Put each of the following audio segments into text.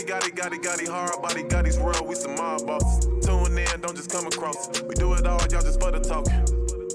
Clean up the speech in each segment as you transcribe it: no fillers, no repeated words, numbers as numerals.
Gotti, hard body, Gotti's world, we some mob bosses. Tune in, don't just come across. We do it all, y'all just for the talk.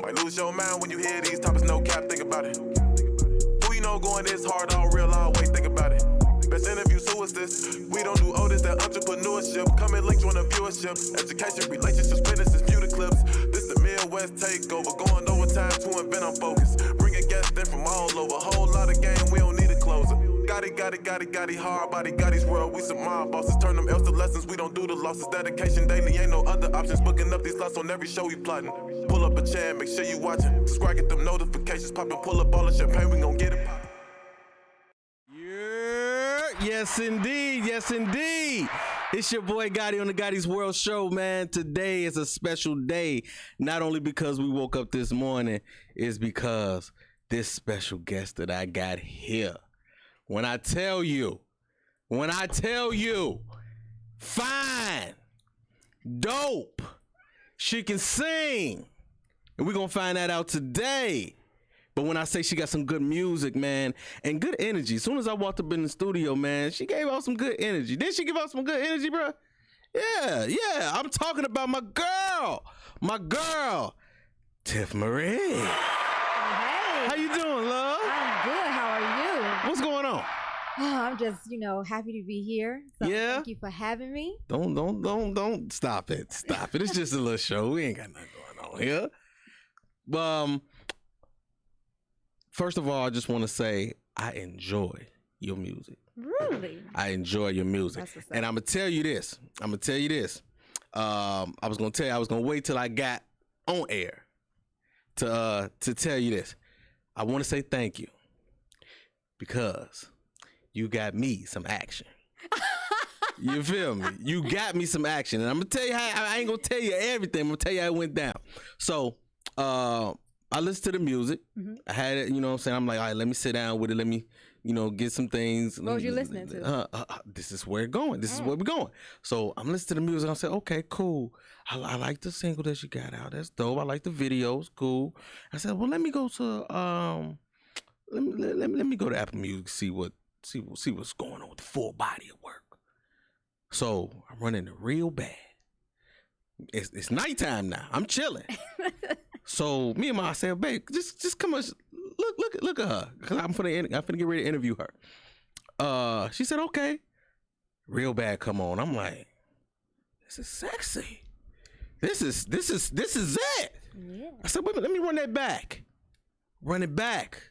Might lose your mind when you hear these topics, no cap, think about it. Who you know going this hard, all real, always think about it. Best interviews, who is this? We don't do all this, that entrepreneurship. Coming late, join the viewership. Education, relationships, businesses, view the clips. This the Midwest takeover, going overtime to invent on focus. Bringing guests in from all over, whole lot of game, we don't need a closer. Gotti, hard body, Gotti's world, we some mob bosses. Turn them L's to lessons, we don't do the losses. Dedication daily, ain't no other options. Booking up these slots on every show we plotting. Pull up a chair, make sure you watching. Subscribe, get them notifications popping. Pull up all the champagne, we gon' get it poppin'. Yes, indeed. Yes, indeed. It's your boy Gotti on the Gotti's World Show, man. Today is a special day. Not only because we woke up this morning, it's because this special guest that I got here. When I tell you, fine, dope, she can sing. And we're going to find that out today. But when I say she got some good music, man, and good energy, as soon as I walked up in the studio, man, she gave out some good energy. Didn't she give out some good energy, bro? Yeah. I'm talking about my girl, TiffMarie. Hey. How you doing, love? I'm good. How are you? What's going on? Oh, I'm just, happy to be here. So Yeah. Thank you for having me. Don't stop it. Stop it. It's just a little show. We ain't got nothing going on here. First of all, I just want to say I enjoy your music. Really? I enjoy your music. And I'm going to tell you this. I was going to wait till I got on air to tell you this. I want to say thank you because you got me some action. You feel me? You got me some action. And I'm going to tell you how, I ain't going to tell you everything. I'm going to tell you how it went down. So, I listened to the music. Mm-hmm. I had it, I'm saying? I'm like, all right, let me sit down with it. Let me, get some things. What was you listening to? This is where it's going. This is where we're going. So I'm listening to the music. I said, okay, cool. I like the single that she got out. That's dope. I like the videos. Cool. I said, well, let me go to let me go to Apple Music, see what's going on with the full body of work. So I'm running it real bad. It's nighttime now. I'm chilling. So me and I said, babe, just come on, look at her, cause I'm finna get ready to interview her. She said, okay. Real bad, come on. I'm like, this is sexy. This is it. Yeah. I said, wait a minute, let me run that back. Run it back.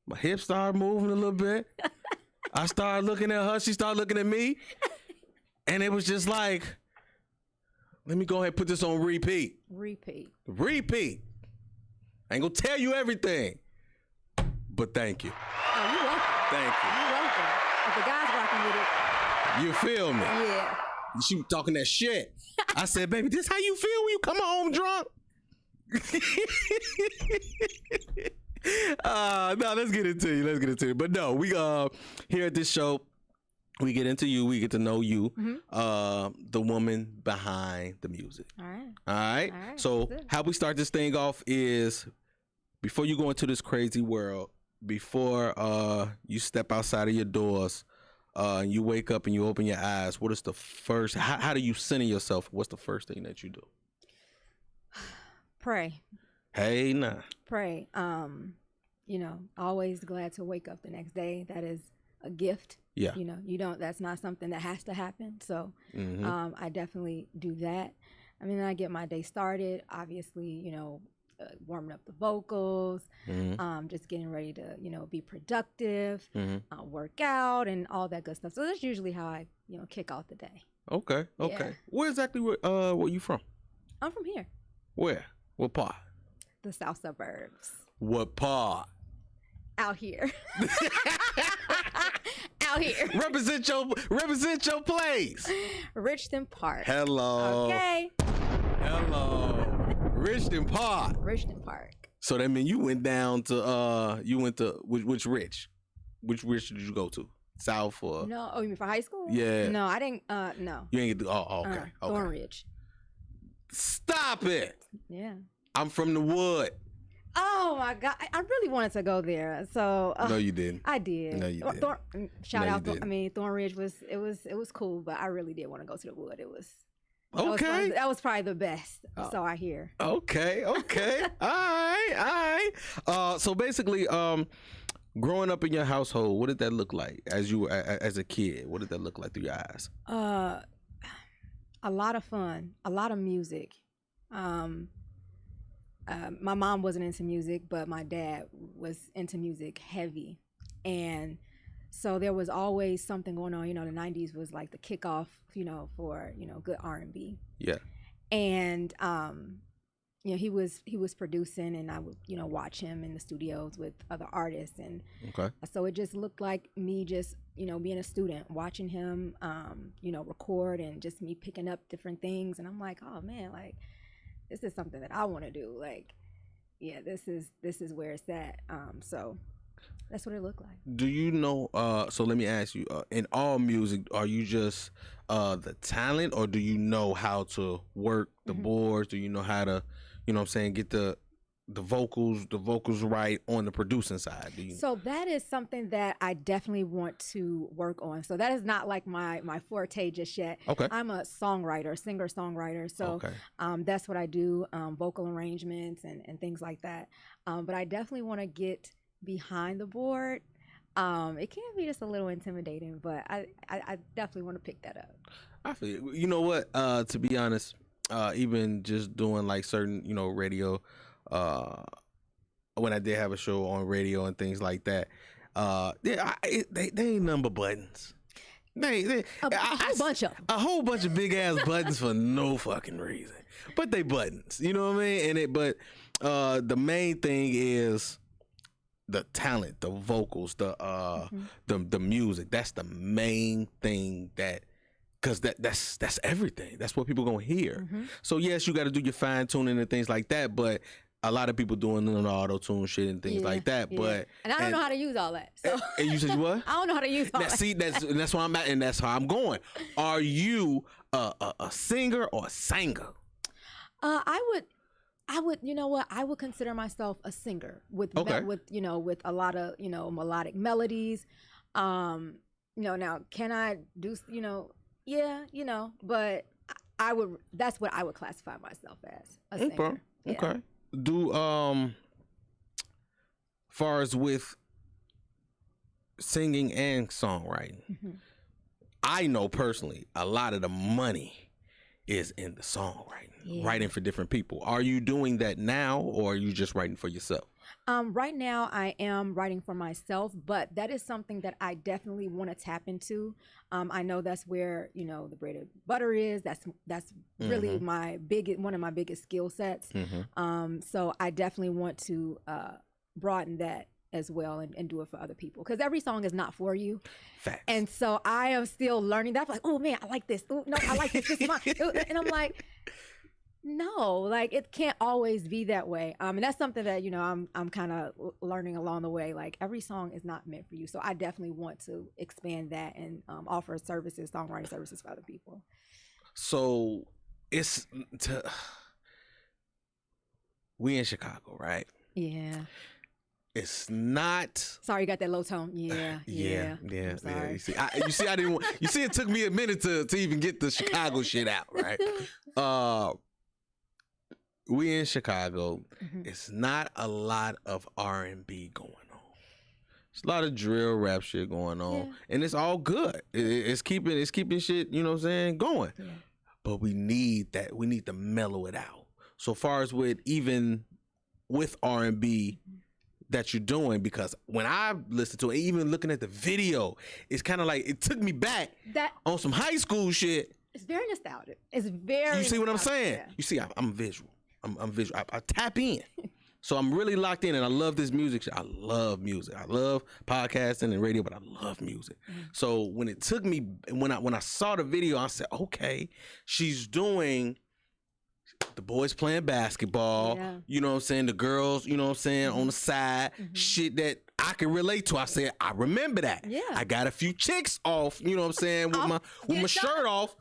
My hips started moving a little bit. I started looking at her. She started looking at me, and it was just like, let me go ahead and put this on repeat. Repeat. I ain't gonna tell you everything, but thank you. Oh, you're welcome. Thank you. You're welcome. If the guy's rocking with it. You feel me? Yeah. She was talking that shit. I said, baby, this how you feel when you come home drunk? No, let's get into you. But no, we here at this show, we get into you. We get to know you, the woman behind the music. All right. So how we start this thing off is before you go into this crazy world, before you step outside of your doors, and you wake up and you open your eyes. What is the first? How do you center yourself? What's the first thing that you do? Pray. Hey, nah. Pray. Always glad to wake up the next day. That is a gift. Yeah. That's not something that has to happen. So I definitely do that. I mean, I get my day started, obviously, warming up the vocals, just getting ready to, be productive, work out and all that good stuff. So that's usually how I, kick off the day. Okay. Yeah. Where exactly where you from? I'm from here. Where? What part? The south suburbs. What part? Out here. Out here. Represent your place. Richton Park. Hello. Okay. Hello. Richton Park. Richton Park. So that means you went down to which Rich? Which Rich did you go to? South or? No. Oh, you mean for high school? Yeah. No, I didn't. No. You ain't get to. Oh, okay. Okay. Thornridge. Stop it. Yeah. I'm from the wood. Oh my God, I really wanted to go there. So No, you didn't. I did. No, you didn't. Shout No, out. you didn't. I mean, Thornridge was cool, but I really did want to go to the Wood. It was Okay. That was probably the best. So I hear. Okay. All right. So basically, growing up in your household, what did that look like as you as a kid? What did that look like through your eyes? A lot of fun, a lot of music. My mom wasn't into music, but my dad was into music heavy. And so there was always something going on. You know, the 90s was like the kickoff, for, good R&B. Yeah. And, he was producing, and I would, watch him in the studios with other artists. And Okay. so it just looked like me just, being a student, watching him, record, and just me picking up different things. And I'm like, oh man, like, this is something that I want to do. Like, yeah, this is where it's at. So that's what it looked like. Do you know, so let me ask you, in all music, are you just the talent, or do you know how to work the boards? Do you know how to, get the vocals right on the producing side? So that is something that I definitely want to work on. So that is not like my forte just yet. Okay. I'm a songwriter, singer-songwriter. So that's what I do, vocal arrangements and things like that. But I definitely want to get behind the board. It can be just a little intimidating, but I definitely want to pick that up. I feel you know what, to be honest, even just doing like certain, radio, when I did have a show on radio and things like that, they ain't nothing but buttons. A whole bunch of big ass buttons for no fucking reason, but they buttons. You know what I mean? But the main thing is the talent, the vocals, the music. That's the main thing because that's everything. That's what people gonna hear. So yes, you got to do your fine tuning and things like that, but a lot of people doing the auto tune shit and things like that. Yeah. But and I don't know how to use all that. So. And you said what? I don't know how to use all that. See, that's where I'm at, and that's how I'm going. Are you a singer or a singer? I would, you know what? I would consider myself a singer with with a lot of, melodic melodies. Now can I do, yeah, but I would, that's what I would classify myself as, a singer. Okay. Do far as with singing and songwriting, I know personally a lot of the money is in the songwriting, writing for different people. Are you doing that now, or are you just writing for yourself? Right now I am writing for myself, but that is something that I definitely want to tap into. I know that's where, the bread and butter is. That's really one of my biggest skill sets. So I definitely want to broaden that as well and do it for other people, because every song is not for you. Facts. And so I am still learning that. Like, oh man, I like this. Oh no, I like this. This is mine. And I'm like, no, like, it can't always be that way. And that's something that, I'm kind of learning along the way. Like, every song is not meant for you. So I definitely want to expand that and offer services, songwriting services for other people. So we in Chicago, right? Yeah. It's not. Sorry, you got that low tone. Yeah. I'm sorry. You see, I didn't want. You see, it took me a minute to even get the Chicago shit out, right? We in Chicago. It's not a lot of R&B going on. It's a lot of drill rap shit going on, and it's all good. It's keeping shit, you know what I'm saying, going. Yeah. But we need that. We need to mellow it out. So far as with R&B. That you're doing, because when I listen to it, even looking at the video, it's kind of like it took me back on some high school shit. It's very nostalgic. It's very. You see what I'm saying? Yeah. You see, I'm visual. I'm visual. I tap in, so I'm really locked in, and I love this music. I love music. I love podcasting and radio, but I love music. So when it took me, when I saw the video, I said, okay, she's doing. The boys playing basketball, you know what I'm saying? The girls, you know what I'm saying, on the side, shit that I can relate to. I said, I remember that. Yeah. I got a few chicks off, you know what I'm saying, with my shirt off,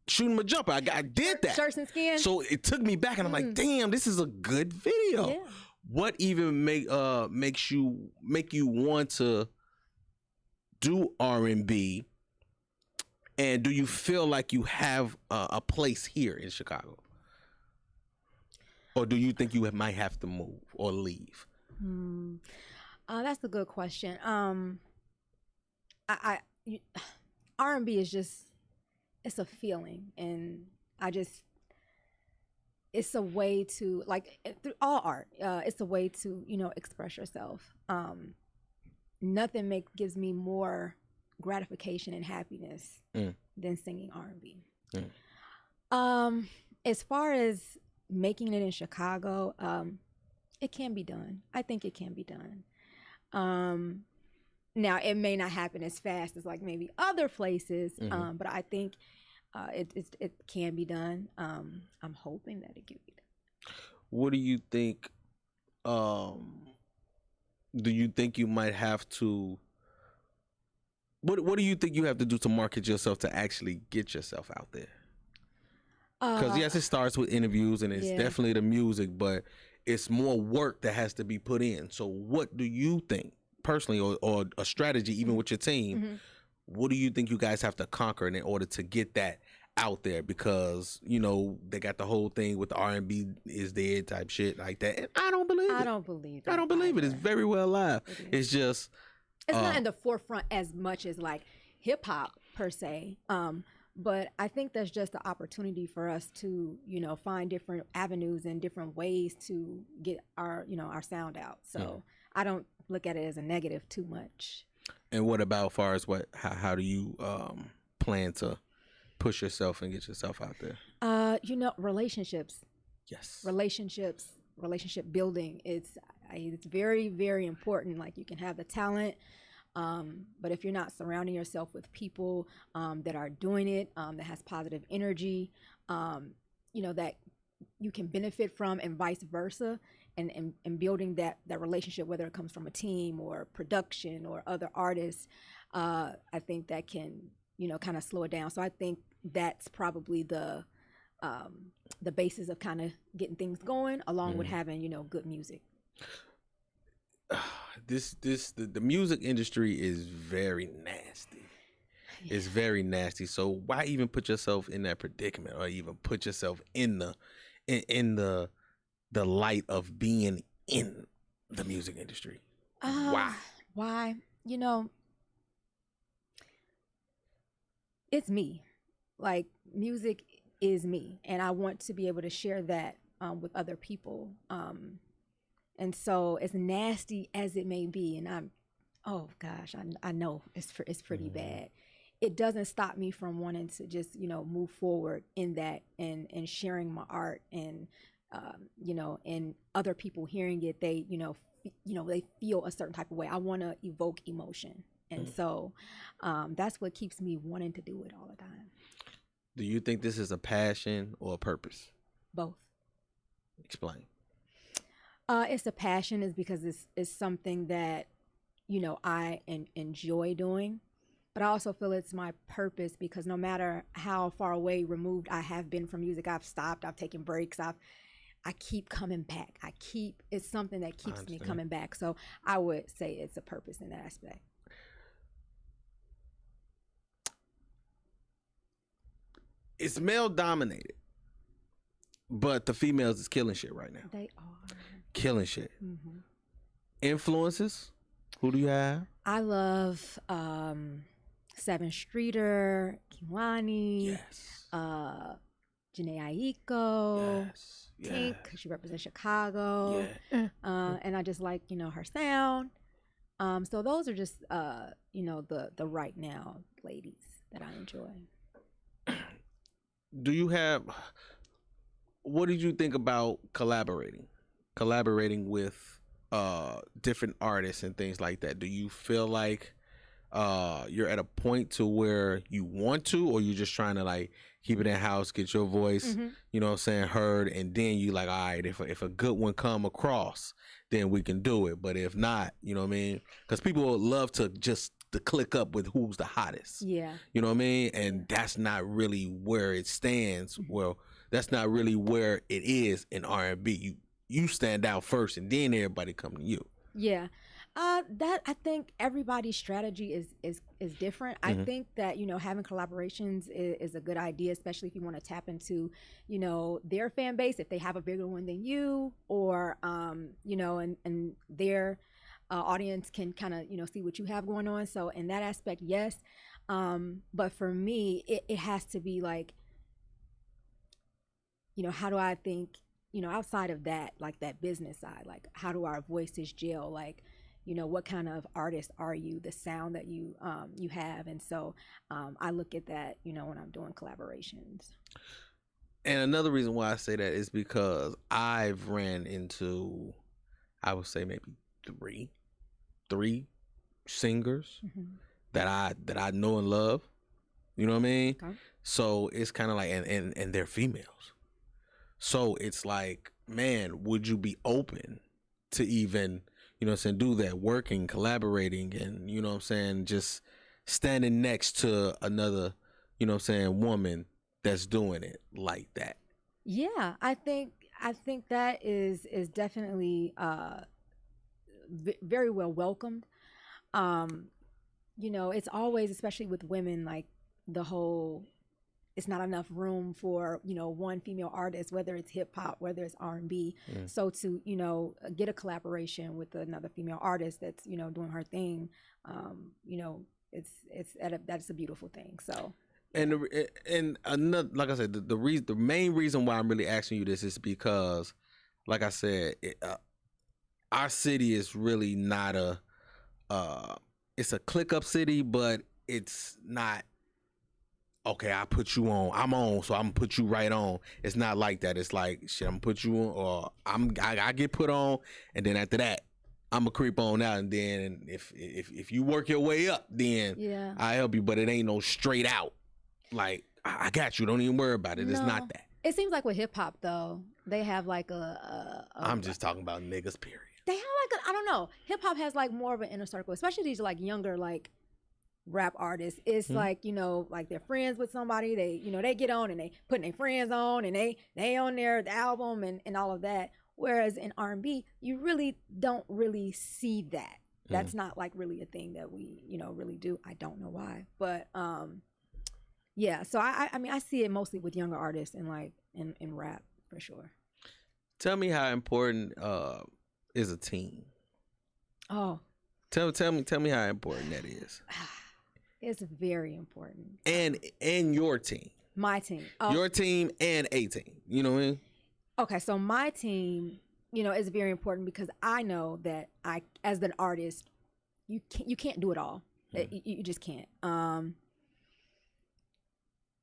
shooting my jumper. I did that. Shirts and skin. So it took me back, and I'm like, damn, this is a good video. Yeah. what even make you want to do R&B, and do you feel like you have a place here in Chicago, or do you think you might have to move or leave? That's a good question. R&B is just, it's a feeling, and it's a way to, like, through all art, it's a way to, express yourself. Nothing gives me more gratification and happiness than singing R&B. As far as making it in Chicago, it can be done. I think it can be done. Now, it may not happen as fast as like maybe other places, but I think it can be done. I'm hoping that it can be done. What do you think? Do you think you might have to? What do you think you have to do to market yourself to actually get yourself out there? Because yes, it starts with interviews and it's definitely the music, but it's more work that has to be put in. So what do you think personally, or a strategy even with your team, what do you think you guys have to conquer in order to get that out there? Because, they got the whole thing with the R&B is dead type shit like that. And I don't believe it. I don't believe it. I don't believe it. It's very well alive. It's just... It's not in the forefront as much as like hip hop per se. But I think that's just the opportunity for us to, find different avenues and different ways to get our sound out. So I don't look at it as a negative too much. And what about as far as how do you plan to push yourself and get yourself out there? Relationships. Yes. Relationship building. It's very, very important. Like, you can have the talent, but if you're not surrounding yourself with people that are doing it, that has positive energy, that you can benefit from, and vice versa, and building that relationship, whether it comes from a team or production or other artists, I think that can, kind of slow it down. So I think that's probably the basis of kind of getting things going, along with having, good music. The music industry is very nasty. Yeah. It's very nasty. So why even put yourself in that predicament, or even put yourself in the light of being in the music industry? Why? It's me. Like, music is me, and I want to be able to share that with other people. And so, as nasty as it may be, and I know it's pretty bad. It doesn't stop me from wanting to just, move forward in that, and sharing my art, and and other people hearing it, they they feel a certain type of way. I want to evoke emotion, and so that's what keeps me wanting to do it all the time. Do you think this is a passion or a purpose? Both. Explain. It's a passion, is because it's something that, I enjoy doing, but I also feel it's my purpose, because no matter how far away removed I have been from music, I've stopped, I've taken breaks, I keep coming back. It's something that keeps me coming back. So I would say it's a purpose in that aspect. It's male dominated, but the females is killing shit right now. They are. Killing shit. Influences? Who do you have? I love Seven Streeter, Kiwani, yes. Janae Aiko, yes. Tink, because she represents Chicago. Yeah. And I just like, her sound. So those are just, the right now ladies that I enjoy. What did you think about collaborating with different artists and things like that? Do you feel like you're at a point to where you want to, or you're just trying to like keep it in house, get your voice, heard, and then you like, all right, if a good one come across, then we can do it. But if not, you know what I mean? Because people would love to just to click up with who's the hottest. Yeah. You know what I mean? And that's not really where it stands. Well, that's not really where it is in R&B. you stand out first, and then everybody come to you? Yeah. That I think everybody's strategy is different. I think that, you know, having collaborations is a good idea, especially if you want to tap into, you know, their fan base, if they have a bigger one than you, or, you know, and their audience can kind of, you know, see what you have going on. So in that aspect, yes. But for me, it has to be like, you know, how do I think, you know, outside of that, like that business side, like how do our voices gel? Like, you know, what kind of artist are you, the sound that you have. And so I look at that, you know, when I'm doing collaborations. And another reason why I say that is because I've ran into, I would say maybe three singers that I know and love. You know what I mean? Okay. So it's kind of like, and they're females. So it's like, man, would you be open to even, you know what I'm saying, do that, working, collaborating, and, you know what I'm saying, just standing next to another, you know what I'm saying, woman that's doing it like that? Yeah, I think that is definitely very well welcomed. You know, it's always, especially with women, like the whole, it's not enough room for, you know, one female artist, whether it's hip hop, whether it's R&B. So to, you know, get a collaboration with another female artist that's, you know, doing her thing, you know, that's a beautiful thing. So. And another, like I said, the main reason why I'm really asking you this is because, like I said, our city is really not it's a click up city, but it's not. Okay, I put you on. I'm on, so I'm gonna put you right on. It's not like that. It's like, shit, I'm gonna put you on, or I get put on, and then after that, I'm gonna creep on out, and then if you work your way up, then I help you. But it ain't no straight out. Like, I got you. Don't even worry about it. No. It's not that. It seems like with hip hop though, they have like I'm just talking about niggas, period. They have like I don't know. Hip hop has like more of an inner circle, especially these like younger like rap artists. It's like, you know, like they're friends with somebody, they, you know, they get on and they putting their friends on and they on their the album and all of that. Whereas in R&B, you really don't really see that. That's not like really a thing that we, you know, really do. I don't know why, but yeah. So I mean, I see it mostly with younger artists and like in rap for sure. Tell me how important is a team? Oh, tell me how important that is. It's very important. And your team. My team. Your team and a team. You know what I mean? Okay, so my team, you know, is very important because I know that I, as an artist, you can't do it all. You just can't.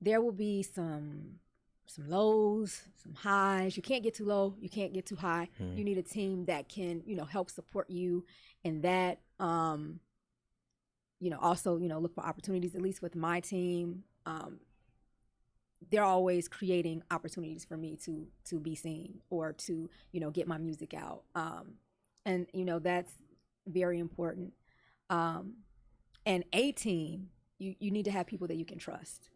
There will be some lows, some highs. You can't get too low. You can't get too high. You need a team that can, you know, help support you in that. You know, also, you know, look for opportunities, at least with my team. They're always creating opportunities for me to be seen or to, you know, get my music out. And, you know, that's very important. And a team, you need to have people that you can trust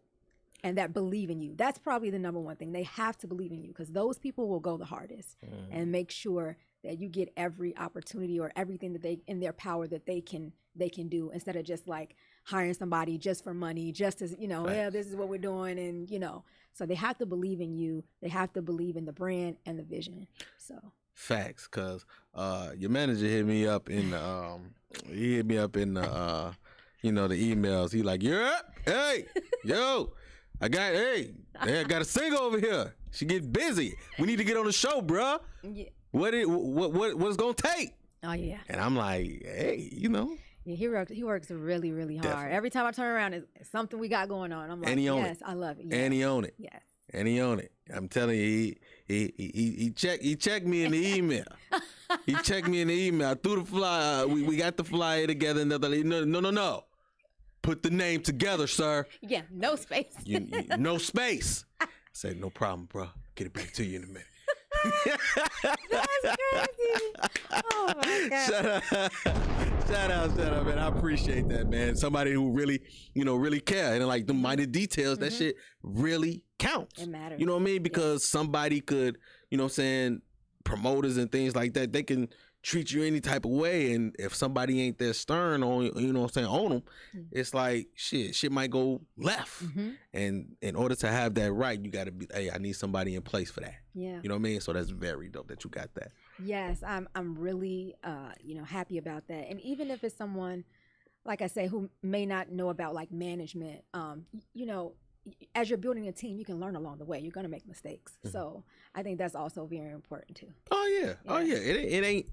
and that believe in you. That's probably the number one thing. They have to believe in you because those people will go the hardest and make sure that you get every opportunity or everything that they in their power that they can do, instead of just like hiring somebody just for money, just as, you know, yeah, this is what we're doing. And, you know, so they have to believe in you. They have to believe in the brand and the vision. So facts. Cause your manager hit me up in the you know, the emails. He like, yeah, hey, yo, I got a singer over here. She gets busy. We need to get on the show, bruh. Yeah. What's gonna take? Oh yeah. And I'm like, hey, you know. Yeah, he works really, really hard. Definitely. Every time I turn around, it's something we got going on. I'm like, yes, I love it. Yes. And he own it. Yes. And he own it. I'm telling you, he checked me in the email. He checked me in the email. I threw the flyer. We got the flyer together. And no. Put the name together, sir. Yeah, no space. No space. I said, no problem, bro. Get it back to you in a minute. That's crazy. Oh my God. Shout out, man. I appreciate that, man. Somebody who really, you know, really care. And like the minor details, that shit really counts. It matters. You know what I mean? Because somebody could, you know what I'm saying, promoters and things like that, they can treat you any type of way, and if somebody ain't that stern on, you know what I'm saying, on them, it's like shit might go left. And in order to have that right, you got to be, hey, I need somebody in place for that. Yeah. You know what I mean? So that's very dope that you got that. Yes, I'm really happy about that. And even if it's someone, like I say, who may not know about like management, as you're building a team, you can learn along the way. You're gonna make mistakes, so I think that's also very important too. Oh yeah.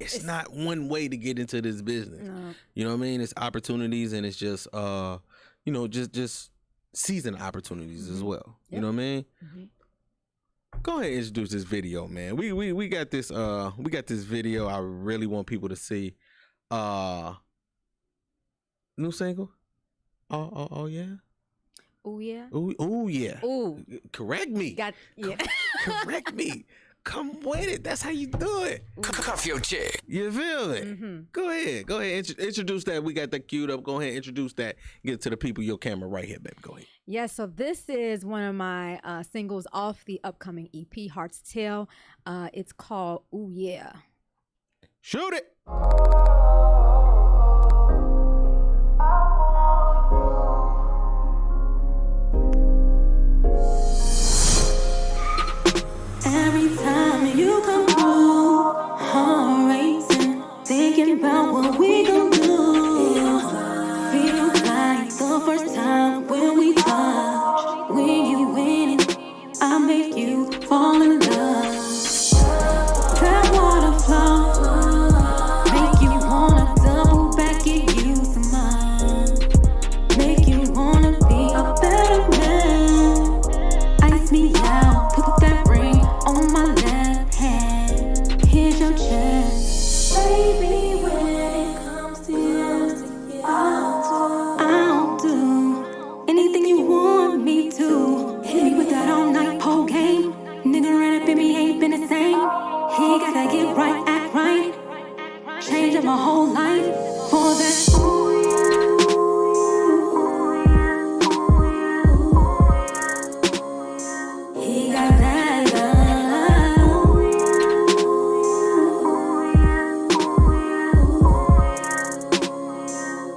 It's not one way to get into this business. No. You know what I mean? It's opportunities, and it's just just season opportunities as well. Yep. You know what I mean? Go ahead and introduce this video, man. We got this video I really want people to see. New single? Oh yeah. Oh yeah. Ooh yeah. Ooh. Correct me. Yeah. Correct me. Come with it. That's how you do it. Cuff your chick. You feel it? Go ahead. Introduce that. We got that queued up. Go ahead. Introduce that. Get it to the people. Your camera right here, baby. Go ahead. Yeah. So this is one of my singles off the upcoming EP, Heart's Tale. It's called Ooh Yeah. Shoot it. Every time you come through, heart racing, thinking about what we gon' do. Feels like the first time when we touch. When you win it, I make you fall in love. That water flow, make you wanna double back, get you some more. Make you wanna be a better man. Ice me out, put that ring on my left hand. Here's your chance. Baby, when it comes to you, I'll do anything you want me to. Hit me with that all night pole game. Nigga ran up in me, ain't been the same. He gotta get right, act right. Change up my whole life for that. He got that love.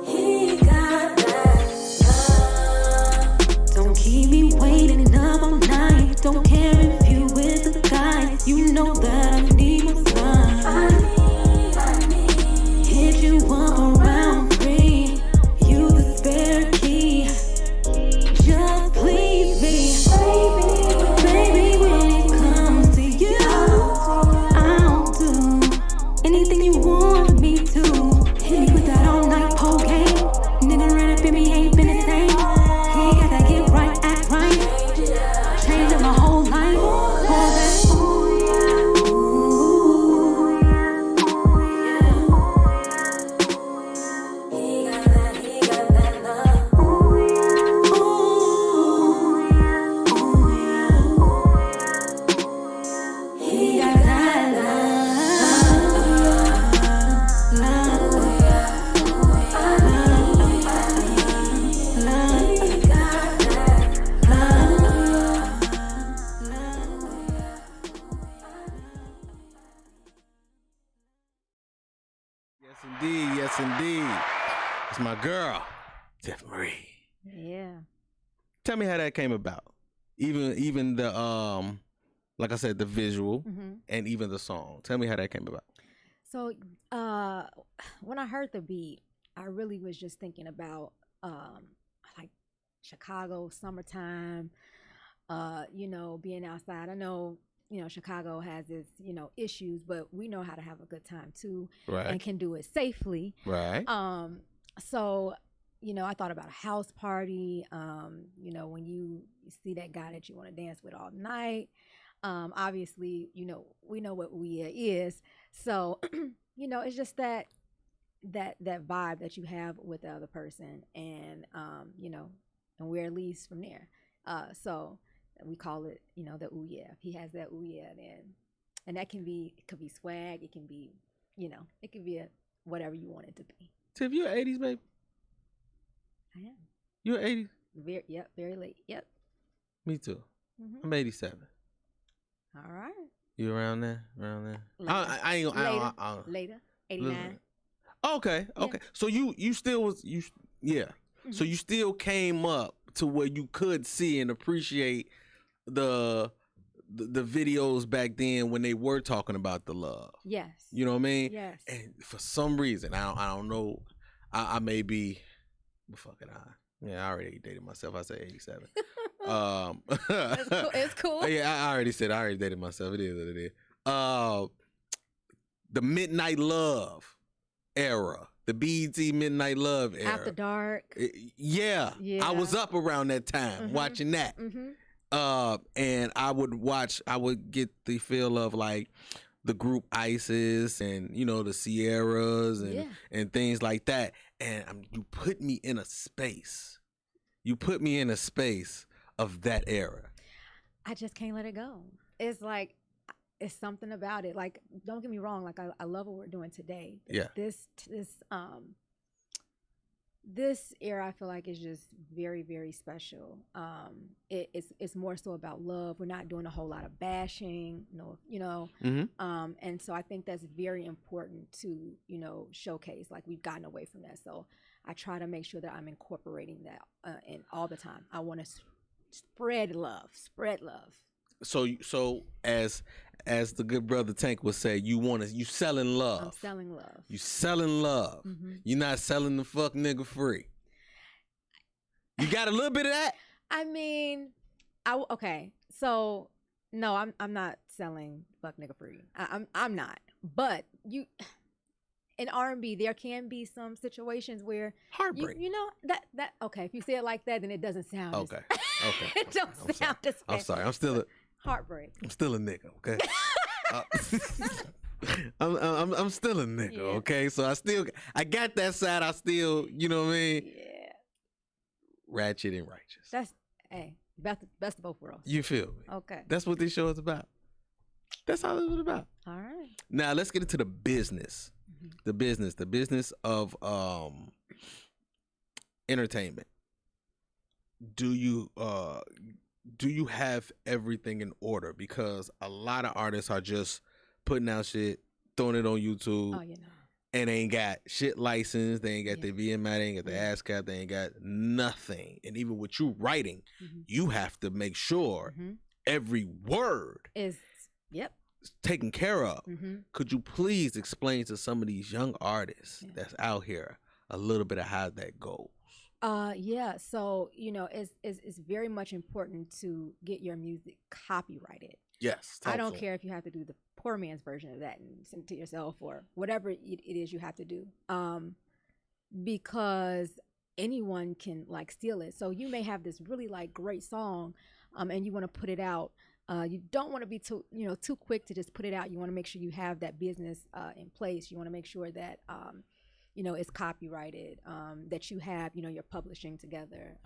He got that love. Don't keep me waiting up all night. Don't care if you with the guys. You know that I need my time. I need. Hit you up around 3. You the spare key. Just please me, baby. When it comes to you, I'll do anything you want me to. Hit me with that all night pole game. Nigga ran up in me, ain't been the same. He gotta get right, act right. Change up my whole life for that. He got that love. He got that Yes indeed. It's my girl, TiffMarie. Yeah. Tell me how that came about. Even the like I said, the visual and even the song. Tell me how that came about. So when I heard the beat, I really was just thinking about like Chicago summertime, being outside. I know, Chicago has its, issues, but we know how to have a good time too, Right. and can do it safely. Right. So, I thought about a house party, when you see that guy that you want to dance with all night. Obviously, we know what we is. So, it's just that vibe that you have with the other person, and and where it leads from there. So we call it, the ooh yeah. If he has that ooh yeah, then, and it could be swag. It can be, it could be whatever you want it to be. Tiff, you an 80s baby? I am. You an 80s? Very late. Yep. Me too. Mhm. I'm 87. All right. You around there? Around there? Later. I ain't gonna. Later. 89. Okay. Okay. So you still was yeah. Mm-hmm. So you still came up to where you could see and appreciate the videos back then when they were talking about the love. Yes. You know what I mean? Yes. And for some reason, I don't know. I may be. Fucking I already dated myself. I said 87. It's cool. It's cool. Yeah, I already dated myself. It is what it is. The Midnight Love era. The BET Midnight Love era. After Dark. Yeah. I was up around that time watching that. And I would get the feel of like the group ISIS and, you know, the Sierras and things like that. And you put me in a space. You put me in a space of that era. I just can't let it go. It's like, it's something about it. Like, don't get me wrong. Like, I love what we're doing today. Yeah. This era, I feel like, is just very, very special. It's more so about love. We're not doing a whole lot of bashing, you know. And so I think that's very important to, you know, showcase. Like, we've gotten away from that. So I try to make sure that I'm incorporating that in all the time. I want to spread love. So as the good brother Tank would say, you selling love. I'm selling love. You selling love. You're not selling the fuck nigga free. You got a little bit of that? I mean, okay. So no, I'm not selling fuck nigga free. I'm not. But you in R&B, there can be some situations where heartbreak. You know that okay. If you say it like that, then it doesn't sound okay. It don't sound as I'm sorry. I'm still heartbreak. I'm still a nigga. Okay. I'm still a nigga. Yeah. Okay. So I got that side. I still, you know what I mean? Yeah. Ratchet and righteous. That's best of both worlds. You feel me? Okay. That's what this show is about. That's all it's about. All right. Now let's get into the business. The business of entertainment. Do you have everything in order? Because a lot of artists are just putting out shit, throwing it on YouTube. Oh, you know. And they ain't got shit licensed. They ain't got their VMI. They ain't got the ASCAP. They ain't got nothing. And even with you writing, you have to make sure every word is taken care of. Could you please explain to some of these young artists that's out here a little bit of how that goes? Yeah. So, you know, it's very much important to get your music copyrighted. Yes. I don't care if you have to do the poor man's version of that and send it to yourself or whatever it is you have to do. Because anyone can like steal it. So you may have this really like great song, and you want to put it out. You don't want to be too quick to just put it out. You want to make sure you have that business in place. You want to make sure that you know, it's copyrighted, that you have, you know, your publishing together,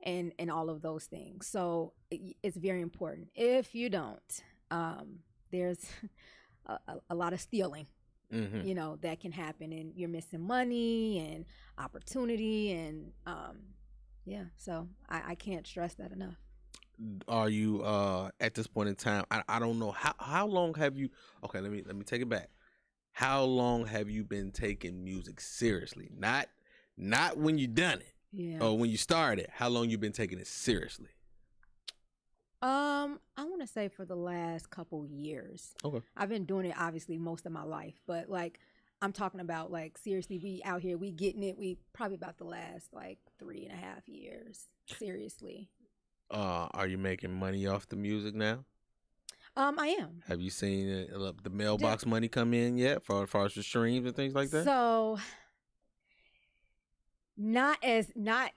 and all of those things. So it's very important. If you don't, there's a lot of stealing, you know, that can happen, and you're missing money and opportunity, and so I can't stress that enough. Are you at this point in time? I don't know how long have you? Okay, let me take it back. How long have you been taking music seriously? Not when you done it, or when you started. How long you been taking it seriously? I want to say for the last couple years. Okay, I've been doing it obviously most of my life, but like I'm talking about like seriously, we out here, we getting it. We probably about the last like 3.5 years seriously. Are you making money off the music now? I am. Have you seen the mailbox money come in yet for as far as the streams and things like that? So not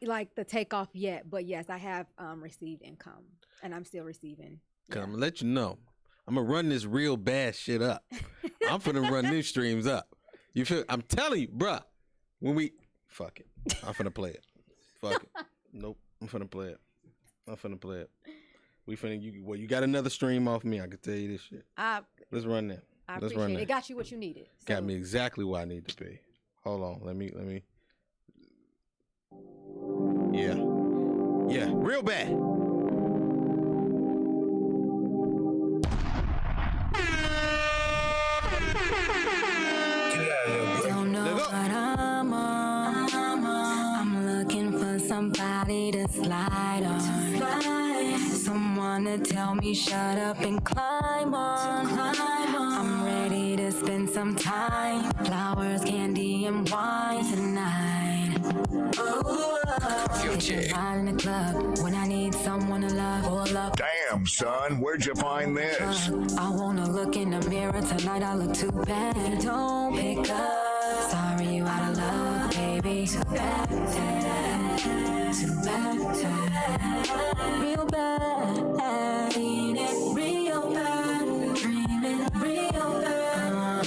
like the takeoff yet, but yes, I have received income, and I'm still receiving. Cause I'm gonna let you know, I'm gonna run this real bad shit up. I'm finna run these streams up. You feel? I'm telling you, bruh. Fuck it. I'm finna play it. Fuck it. Nope. I'm finna play it. You got another stream off me. I can tell you this shit. Let's run that. I appreciate it. It got you what you needed. So. Got me exactly where I need to be. Hold on. Let me. Yeah. Real bad. somebody to slide on. Someone to tell me shut up and climb on. I'm ready to spend some time. Flowers, candy, and wine tonight. It's a night in the club when I need someone to love. Pull up. Damn, son, where'd you find this? I wanna look in the mirror tonight. I look too bad. If you don't pick up, sorry you out of luck, baby. Too bad, too bad, real bad. Feeling real bad, dreaming real bad,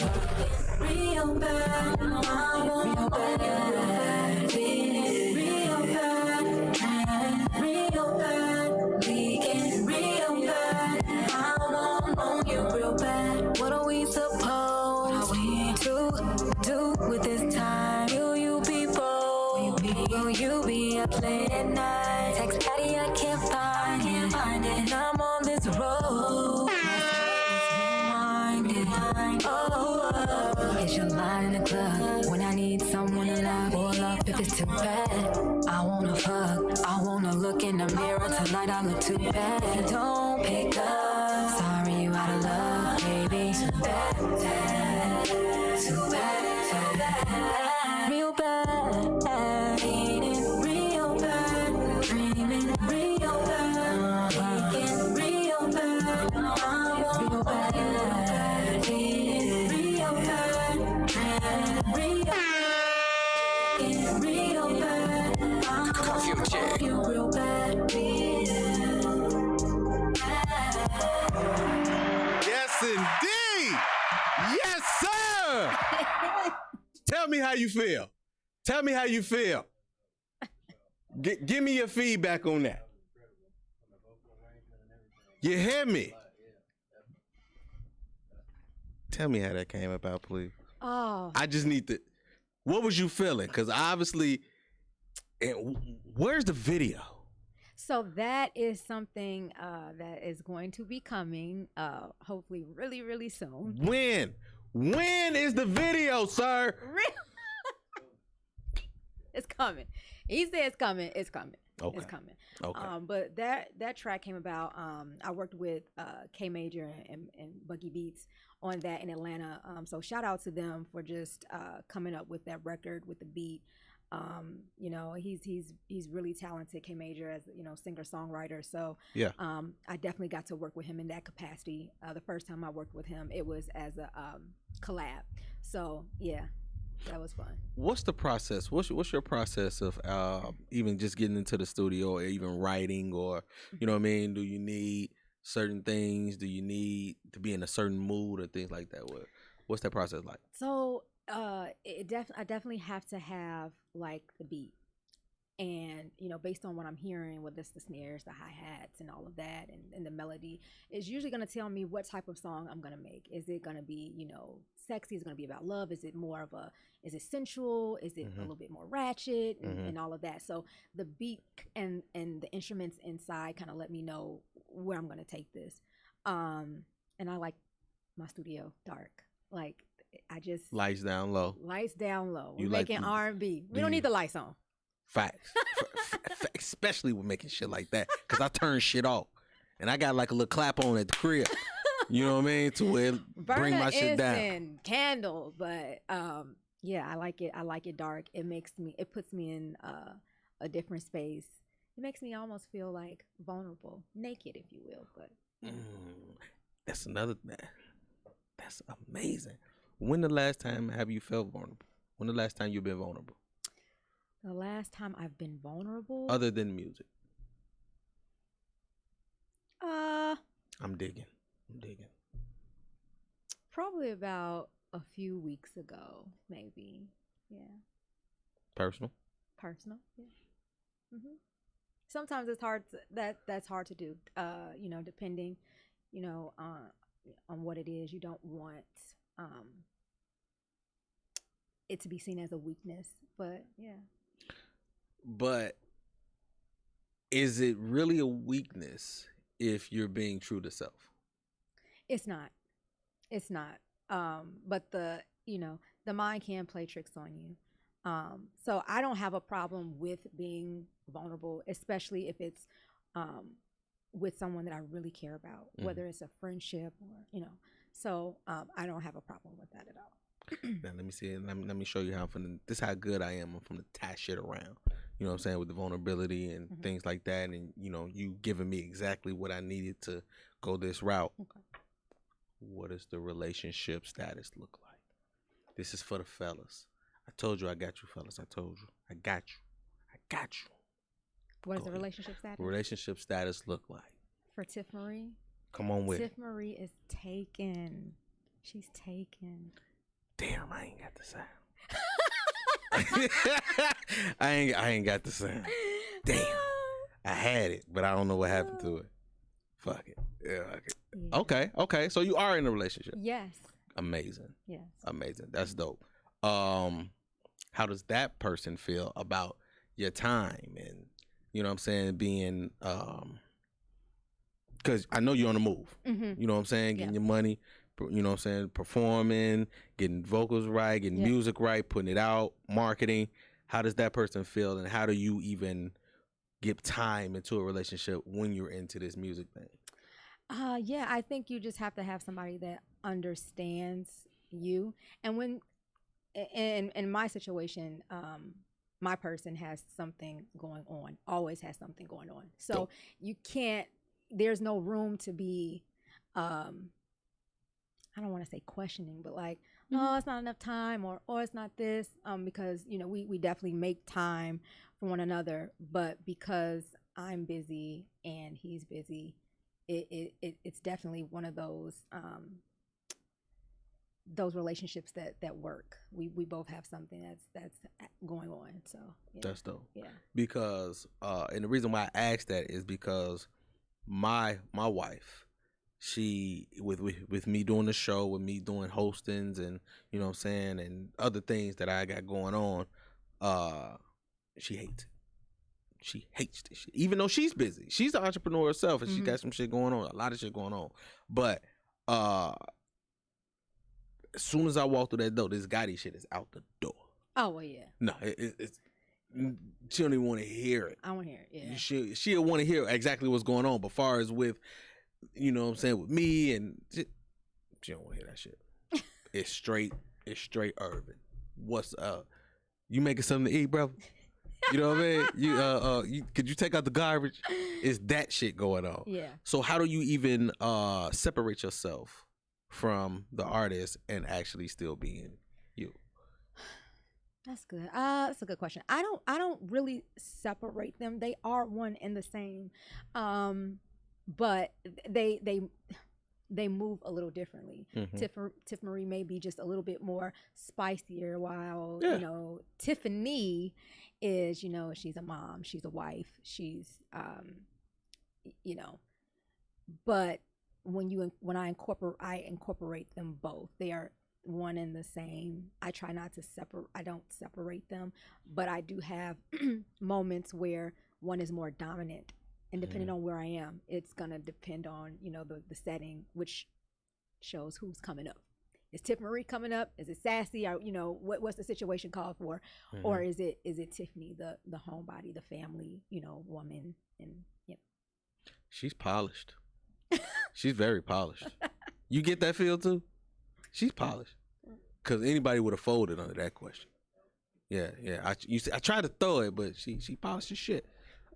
real bad, real bad. Feeling real bad, dreaming real bad, leaking real bad. I don't know you real bad. What are we supposed to do with this time? Will you be bold? Will you be up late at night? Text Patty, I can't find it. And I'm on this road. It's your line in the club when I need someone to love. Pull up if it's too bad. I wanna fuck. I wanna look in the mirror tonight. I look too bad. If you don't pick up, sorry you out of luck, baby. Too bad, too bad, real bad. Feeling real bad, dreaming real bad, waking real bad, real bad. Feeling real bad, dreaming real bad, Curfew check. you real bad. Yes, indeed. Yes, sir. Tell me how you feel. Tell me how you feel. Give me your feedback on that. You hear me? Tell me how that came about, please. Oh, I just need to. What was you feeling? Because obviously, where's the video? so that is something that is going to be coming, hopefully really, really soon. When? When is the video, sir? It's coming. He said it's coming. It's coming. Okay. It's coming. Okay. But that track came about. I worked with K Major and Buggy Beats on that in Atlanta. So shout out to them for just coming up with that record with the beat. You know, he's really talented, K Major, as singer songwriter. So Yeah. I definitely got to work with him in that capacity. The first time I worked with him, it was as a collab. So yeah, that was fun. What's the process? What's your process of even just getting into the studio or even writing, or you know what I mean? Do you need certain things? Do you need to be in a certain mood or things like that? What's that process like? So I definitely have to have like the beat, and based on what I'm hearing, whether it's the snares, the hi-hats, and all of that, and the melody, is usually going to tell me what type of song I'm going to make. Is it going to be sexy? Is it going to be about love? Is it more of is it sensual? Is it a little bit more ratchet, and all of that? So the beat and the instruments inside kind of let me know where I'm going to take this. And I like my studio dark. Like, I just Lights down low. lights down low. You We're like making the- R&B. We do don't you- need the lights on. Facts. Especially with making shit like that, because I turn shit off, and I got like a little clap on at the crib. You know what I mean? To where it bring my shit down. And candles, but yeah, I like it. I like it dark. It puts me in a different space. It makes me almost feel like vulnerable, naked, if you will. But That's another. That's amazing. When the last time have you felt vulnerable? When the last time you've been vulnerable? the last time I've been vulnerable, Other than music. I'm digging. probably about a few weeks ago, maybe. Yeah, Personal. personal. Yeah. Sometimes it's hard. That's hard to do. Depending, on what it is. You don't want it to be seen as a weakness, but yeah. But is it really a weakness if you're being true to self? It's not. But the mind can play tricks on you. So I don't have a problem with being vulnerable, especially if it's with someone that I really care about, whether it's a friendship or. So I don't have a problem with that at all. Now let me see it. Let me show you how this how good I am. I'm from the tie shit around. You know what I'm saying, with the vulnerability and things like that, and you giving me exactly what I needed to go this route. Okay. What does the relationship status look like? This is for the fellas. I told you I got you, fellas. I told you I got you. I got you. What does the relationship status? Relationship status look like for TiffMarie? Come on with it. TiffMarie is taken. She's taken. Damn, I ain't got the sound. I ain't got the sound. Damn, I had it, but I don't know what happened to it. Fuck it. Yeah, fuck it. Yeah. Okay. So you are in a relationship. Yes. Amazing. Yes. Amazing. That's dope. How does that person feel about your time and you know what I'm saying, being because I know you're on the move. You know what I'm saying, getting your money. You know what I'm saying? Performing, getting vocals right, getting music right, putting it out, marketing. How does that person feel, and how do you even get time into a relationship when you're into this music thing? Yeah, I think you just have to have somebody that understands you. And when, in my situation, my person has something going on, always has something going on. So you can't, there's no room to be, I don't want to say questioning, but like, oh, it's not enough time, or it's not this, because we definitely make time for one another, but because I'm busy and he's busy, it's definitely one of those relationships that work. We both have something that's going on, so that's dope. Yeah, because and the reason why I asked that is because my wife, she with me doing the show, with me doing hostings and you know what I'm saying, and other things that I got going on, she hates it. She hates this shit. Even though she's busy. She's an entrepreneur herself and she got some shit going on, a lot of shit going on. But as soon as I walk through that door, this Gotti shit is out the door. Oh well, yeah. No, it's she don't even want to hear it. I want to hear it. Yeah. She'll want to hear exactly what's going on. But far as with, you know what I'm saying, with me and she don't want to hear that shit. It's straight urban. What's up? You making something to eat, bro? You know what I mean? You could you take out the garbage? It's that shit going on. Yeah. So how do you even separate yourself from the artist and actually still being you? That's good. That's a good question. I don't really separate them. They are one and the same, but they move a little differently. TiffMarie may be just a little bit more spicier, while Tiffany is, she's a mom, she's a wife, she's but when I incorporate them both, they are one and the same. I try not to I don't separate them, but I do have moments where one is more dominant. And depending on where I am, it's gonna depend on, the setting, which shows who's coming up. Is TiffMarie coming up? Is it Sassy? Or what's the situation called for? Or is it Tiffany, the homebody, the family, woman, and she's polished. She's very polished. You get that feel too? She's polished. Cause anybody would have folded under that question. Yeah. I tried to throw it, but she polished as shit.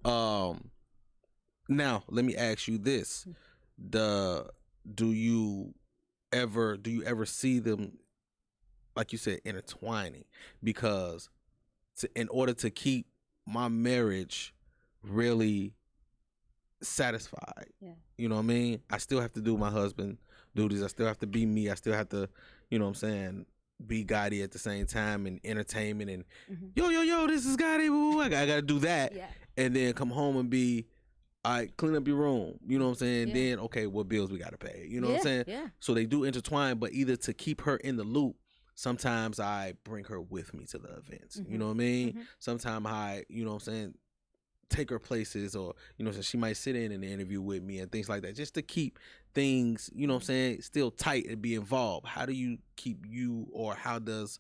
Now, let me ask you this. Do you ever see them, like you said, intertwining? Because in order to keep my marriage really satisfied, you know what I mean? I still have to do my husband duties. I still have to be me. I still have to, you know what I'm saying, be Gotti at the same time, and entertainment and yo, this is Gotti. I gotta do that. Yeah. And then come home and be, all right, clean up your room. You know what I'm saying? Yeah. Then, okay, what bills we got to pay? You know what I'm saying? Yeah. So they do intertwine, but either to keep her in the loop, sometimes I bring her with me to the events. You know what I mean? Sometimes I, you know what I'm saying, take her places, or, you know, so she might sit in an interview with me and things like that, just to keep things, you know what I'm saying, still tight and be involved. How do you keep you, or how does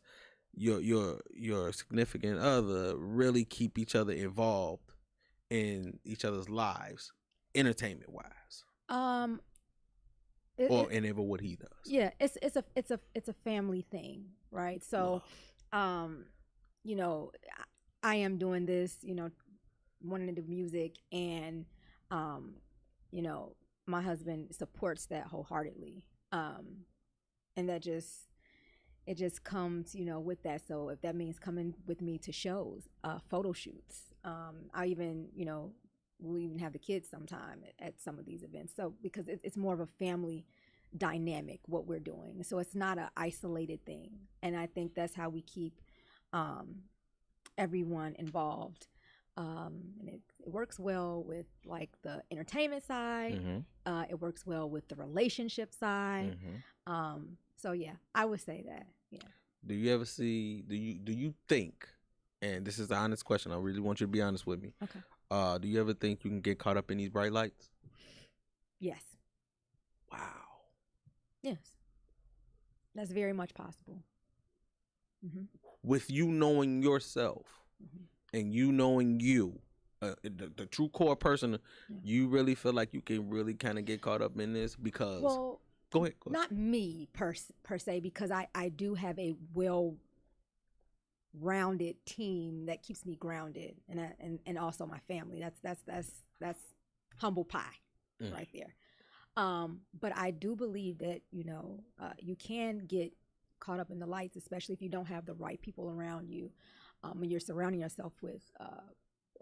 your significant other really keep each other involved in each other's lives, entertainment wise, or in ever what he does? Yeah, it's a family thing, right? So, you know, I am doing this, you know, wanting to do music, and you know, my husband supports that wholeheartedly, and that just it just comes, you know, with that. So if that means coming with me to shows, photo shoots, I even, you know, we'll even have the kids sometime at some of these events. So because it's more of a family dynamic what we're doing, so it's not an isolated thing, and I think that's how we keep everyone involved. And it works well with like the entertainment side. It works well with the relationship side. So yeah, I would say that. Yeah. Do you ever see? Do you think? And this is the honest question. I really want you to be honest with me. Okay. Do you ever think you can get caught up in these bright lights? Yes. Wow. Yes. That's very much possible. With you knowing yourself and you knowing you, the true core person, you really feel like you can really kind of get caught up in this because. Well, go ahead. Not me per se, because I do have a well-rounded team that keeps me grounded, and also my family. That's humble pie right there. But I do believe that, you know, you can get caught up in the lights, especially if you don't have the right people around you. When you're surrounding yourself with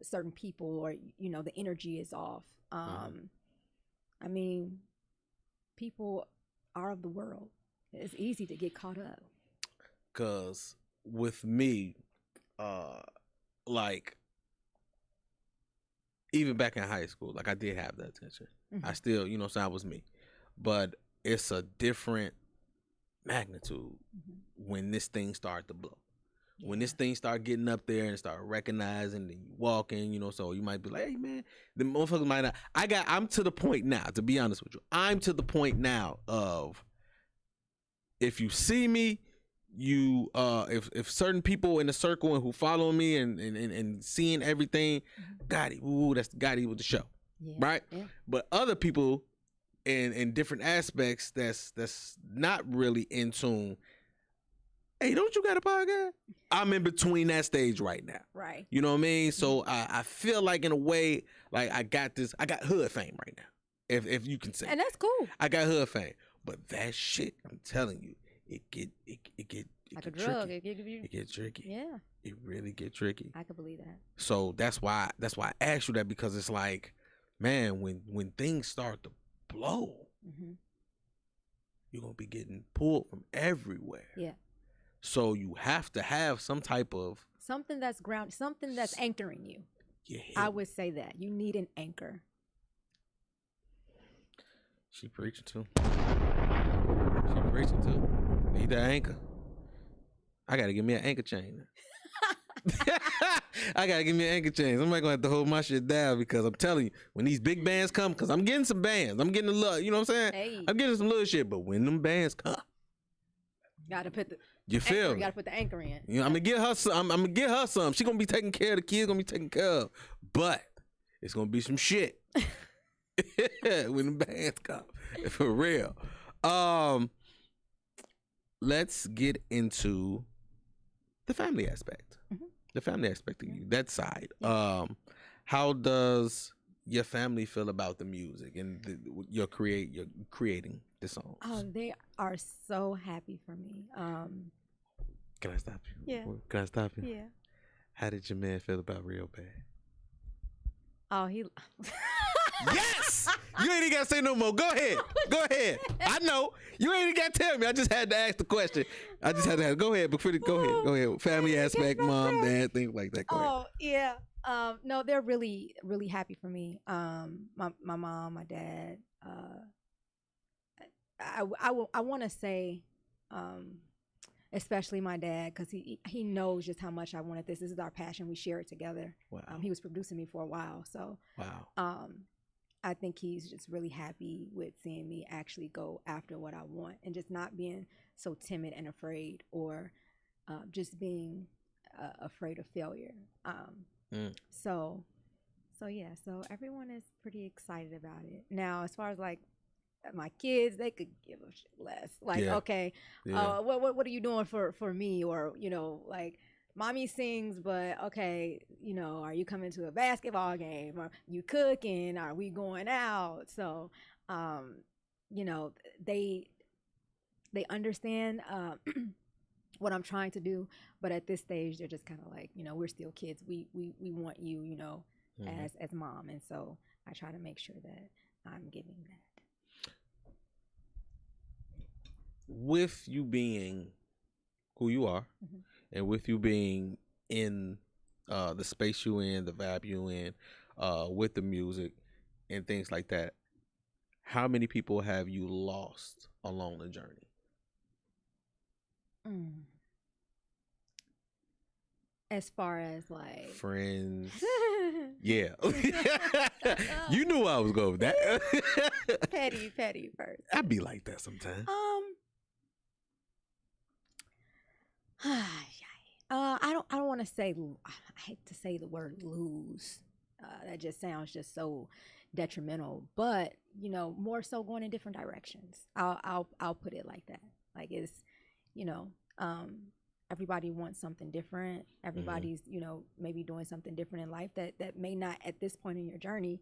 certain people, or, you know, the energy is off. I mean, people are of the world. It's easy to get caught up. Cause with me, like even back in high school, like I did have that attention. I still, you know, so I was me, but it's a different magnitude when this thing started to blow. When this thing start getting up there and start recognizing, and you walking, you know, so you might be like, hey man, the motherfuckers might not. I'm to the point now, to be honest with you, I'm to the point now of, if you see me, you if certain people in the circle and who follow me and seeing everything, Gotti, ooh, that's Gotti with the show. Right? Yeah. But other people in different aspects that's not really in tune. Hey, don't you got a podcast? I'm in between that stage right now. Right. You know what I mean? So I feel like in a way, like I got hood fame right now. If you can say. And that's cool. I got hood fame. But that shit, I'm telling you, it get like a drug. Tricky. It get tricky. Yeah. It really get tricky. I could believe that. So that's why I asked you that, because it's like, man, when things start to blow, you're gonna be getting pulled from everywhere. Yeah. So you have to have some type of something that's grounded, something that's anchoring you. Yeah. I would say that you need an anchor. She preaching too. She preaching too. Need that anchor. I gotta give me an anchor chain. I gotta give me an anchor chain. Somebody gonna have to hold my shit down, because I'm telling you, when these big bands come, because I'm getting some bands, I'm getting a little, you know what I'm saying? Hey. I'm getting some little shit, but when them bands come, gotta put the you feel anchor, me? gotta put the anchor in. You know, I'm gonna get her some. I'm gonna get her some. She gonna be taking care of the kids. Gonna be taken care of, but it's gonna be some shit when the bands come, for real. Let's get into the family aspect. The family aspect of you, that side. How does your family feel about the music and you're creating the songs? Oh, they are so happy for me. Can I stop you? Yeah. Can I stop you? Yeah. How did your man feel about Real Bad? Oh, he. Yes! You ain't even got to say no more. Go ahead. Go ahead. I know. You ain't even got to tell me. I just had to ask the question. I just had to ask. Go ahead. Go ahead. Go ahead. Family aspect, mom, dad, things like that. Go ahead. Yeah. No, they're really, really happy for me. My mom, my dad. I want to say, especially my dad, because he knows just how much I wanted this. This is our passion. We share it together. Wow. He was producing me for a while, so wow. I think he's just really happy with seeing me actually go after what I want, and just not being so timid and afraid, or just being afraid of failure. So yeah, so everyone is pretty excited about it. Now, as far as like my kids, they could give a shit less. Like, okay, what are you doing for me? Or, you know, like, mommy sings, but okay, you know, are you coming to a basketball game? Are you cooking? Are we going out? So, you know, they understand what I'm trying to do, but at this stage, they're just kind of like, you know, we're still kids. We want you, you know, as mom, and so I try to make sure that I'm giving that. With you being who you are, and with you being in the space you in, the vibe you in, with the music and things like that, how many people have you lost along the journey? As far as like friends, yeah. You knew I was going with that. petty first. I be like that sometimes. I don't want to say. I hate to say the word lose. That just sounds just so detrimental. But you know, more so going in different directions. I'll put it like that. Like it's, you know, everybody wants something different. Everybody's, you know, maybe doing something different in life that may not at this point in your journey,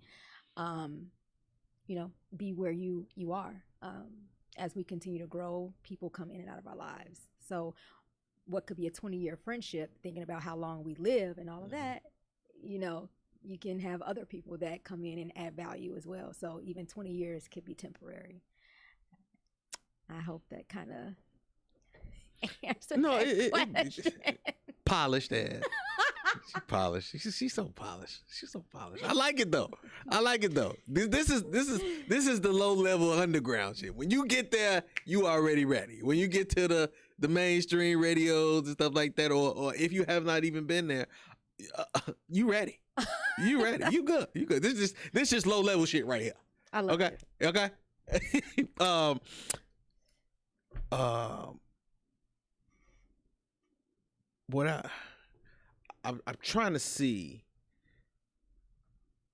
you know, be where you are. As we continue to grow, people come in and out of our lives. So what could be a 20-year friendship, thinking about how long we live and all of that, you know, you can have other people that come in and add value as well. So even 20 years could be temporary. I hope that kind of answered that question. Polished ass. She polished. She's so polished. She's so polished. I like it though. This is the low level underground shit. When you get there, you already ready. When you get to the mainstream radios and stuff like that, or if you have not even been there, you ready. You ready. You good. This just low level shit right here. I love it. Okay. What I'm trying to see,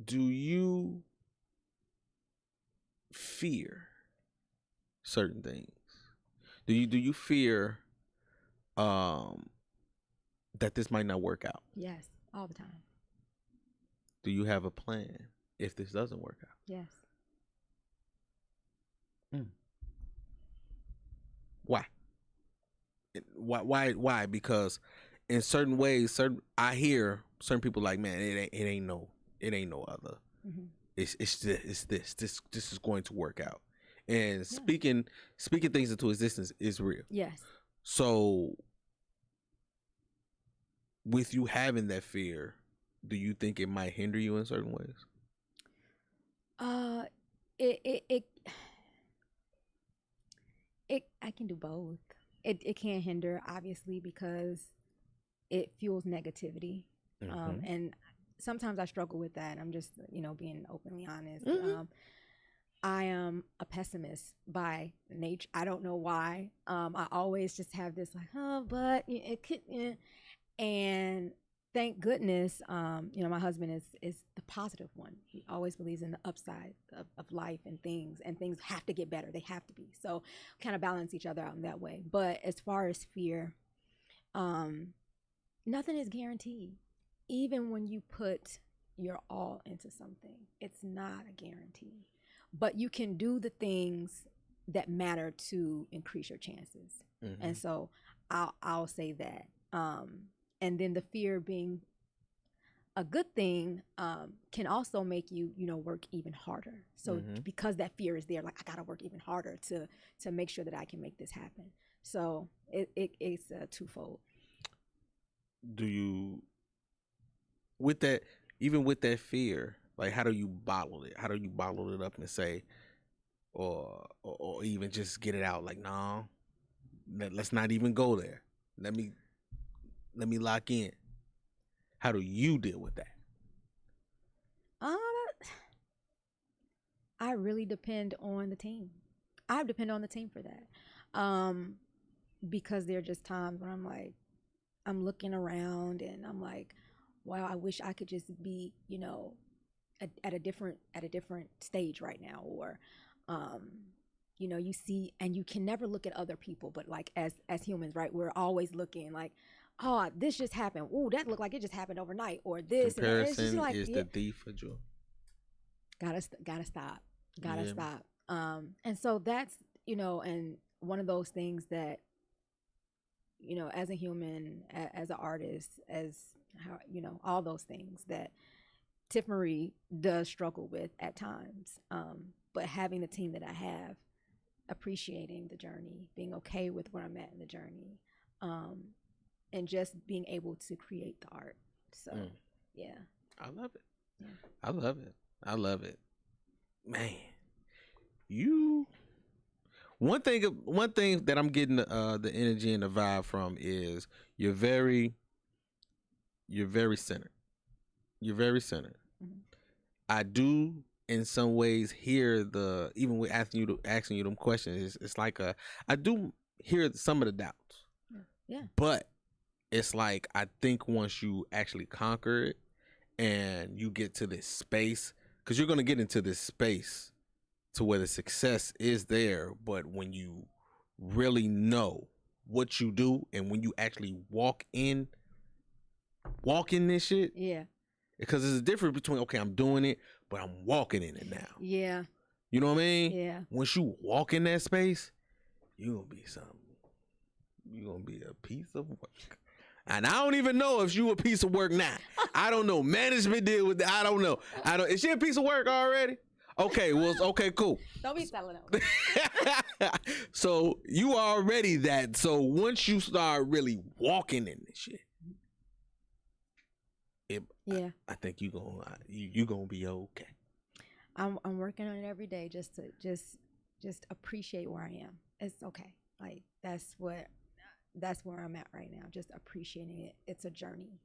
do you fear certain things? Do you fear that this might not work out? Yes, all the time. Do you have a plan if this doesn't work out? Yes. Why? Why? Because in certain ways, I hear certain people like, man, it ain't no other. It's this. This is going to work out. And speaking things into existence is real. Yes. So with you having that fear, do you think it might hinder you in certain ways? I can do both. It can hinder, obviously, because it fuels negativity. And sometimes I struggle with that. I'm just, you know, being openly honest. I am a pessimist by nature. I don't know why. I always just have this like, but it could, and thank goodness, you know, my husband is the positive one. He always believes in the upside of life and things have to get better. They have to be. So kind of balance each other out in that way. But as far as fear, nothing is guaranteed. Even when you put your all into something, it's not a guarantee. But you can do the things that matter to increase your chances. And so I'll say that. And then the fear being a good thing can also make you, you know, work even harder. So because that fear is there, like I gotta work even harder to make sure that I can make this happen. So it's twofold. Do you, with that, even with that fear, like how do you bottle it? How do you bottle it up and say, or even just get it out? Like, no, let's not even go there. Let me lock in. How do you deal with that? I really depend on the team. I depend on the team for that. Because there are just times when I'm like, I'm looking around and I'm like, wow, I wish I could just be, you know, at a different stage right now. Or you know, you see, and you can never look at other people, but like as humans, right, we're always looking like, oh, this just happened, oh, that looked like it just happened overnight, or this. Comparison and it's just like, is the thief of joy. Gotta stop. And so that's, you know, and one of those things that, you know, as a human, as an artist, as how, you know, all those things that TiffMarie does struggle with at times. But having the team that I have, appreciating the journey, being okay with where I'm at in the journey, and just being able to create the art. So, yeah. I love it. Yeah. I love it. I love it. Man, you. One thing that I'm getting the energy and the vibe from is you're very centered. You're very centered. Mm-hmm. I do in some ways hear even with asking you them questions. It's like I do hear some of the doubts. Yeah. But it's like I think once you actually conquer it and you get to this space, because you're gonna get into this space to where the success is there, but when you really know what you do and when you actually walk in this shit, yeah, because there's a difference between, okay, I'm doing it, but I'm walking in it now. Yeah. You know what I mean? Yeah. Once you walk in that space, you're gonna be something. You're gonna be a piece of work. And I don't even know if you a piece of work now. I don't know. Management deal with that. I don't know. Is she a piece of work already? Okay, well, okay, cool. Don't be selling them. So you already that. So once you start really walking in this shit, I think you gonna be okay. I'm working on it every day, just to just appreciate where I am. It's okay. Like that's where I'm at right now. Just appreciating it. It's a journey.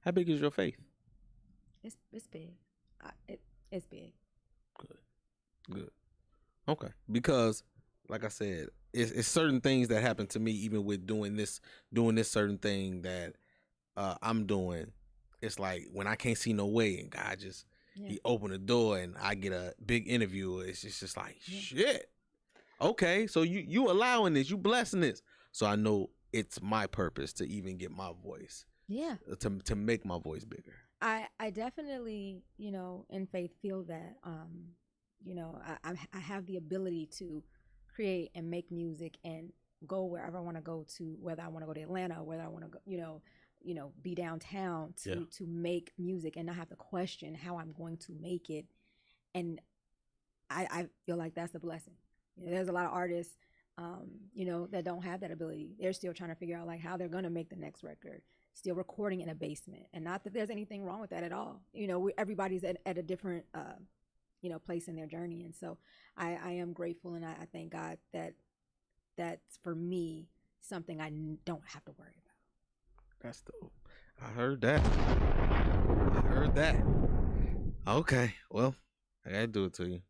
How big is your faith? It's big. It's big. Good. Okay. Because, like I said, it's certain things that happen to me, even with doing this certain thing that I'm doing. It's like when I can't see no way, and God just He opened the door, and I get a big interview. It's just like shit. Okay, so you allowing this, you blessing this, so I know it's my purpose to even get my voice. Yeah. To make my voice bigger. I definitely, you know, in faith feel that you know, I have the ability to create and make music and go wherever I want to go to, whether I want to go to Atlanta, whether I want to go, you know, be downtown to make music and not have to question how I'm going to make it. And I feel like that's a blessing. You know, there's a lot of artists, you know, that don't have that ability. They're still trying to figure out like how they're going to make the next record, still recording in a basement. And not that there's anything wrong with that at all. You know, everybody's at a different, you know, place in their journey. And so I am grateful, and I thank God that that's, for me, something I don't have to worry about. That's dope. I heard that. Okay, well, I gotta do it to you.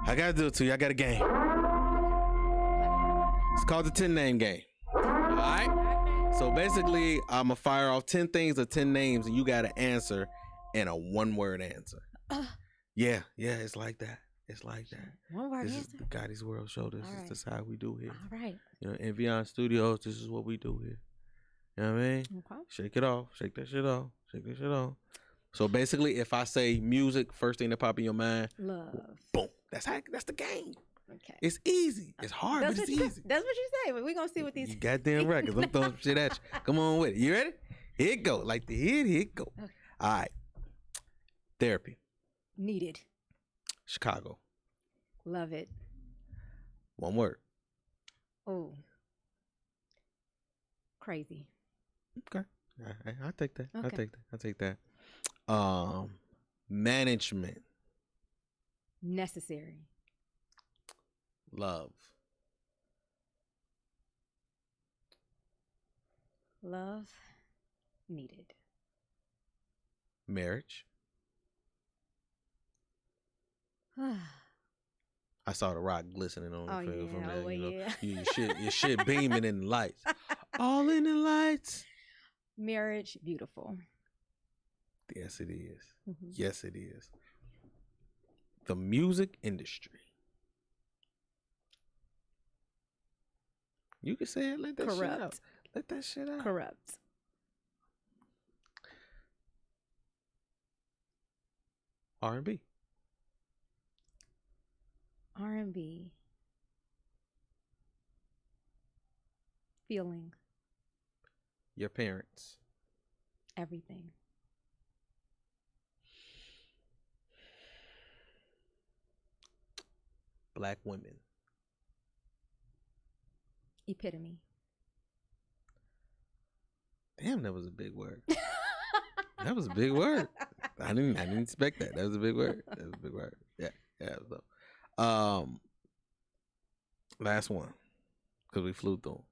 I got a game. It's called the 10 name game. All right? So basically, I'm going to fire off 10 things or 10 names, and you got to answer in a one-word answer. Yeah, it's like that. It's like that. One word This answer? is the Gotti's World Show. This is how we do here. All right. You know, in Beyond Studios, this is what we do here. You know what I mean? Okay. Shake it off. Shake that shit off. Shake that shit off. So basically, if I say music, first thing that pop in your mind, love. Boom. That's the game. Okay. It's easy. It's hard, but it's easy. That's what you say. But we're going to see what these... You goddamn right, because I'm throwing some shit at you. Come on with it. You ready? Here it go. Like the hit, here it go. Okay. All right. Therapy. Needed. Chicago. Love it. One word. Oh. Crazy. Okay. I'll take that. Okay. I'll take that. Management. Necessary. Love. Love. Needed. Marriage. I saw the rock glistening on the field from that. Oh, You know, yeah. your shit beaming in the lights. All in the lights. Marriage, beautiful. Yes, it is. Mm-hmm. Yes, it is. The music industry. You can say it. Let that shit out. Corrupt. Let that shit out. Corrupt. R&B. RnB. Feeling. Your parents. Everything. Black women. Epitome. Damn, that was a big word. That was a big word. I didn't expect that. That was a big word. That was a big word. Yeah. So, last one, because we flew through.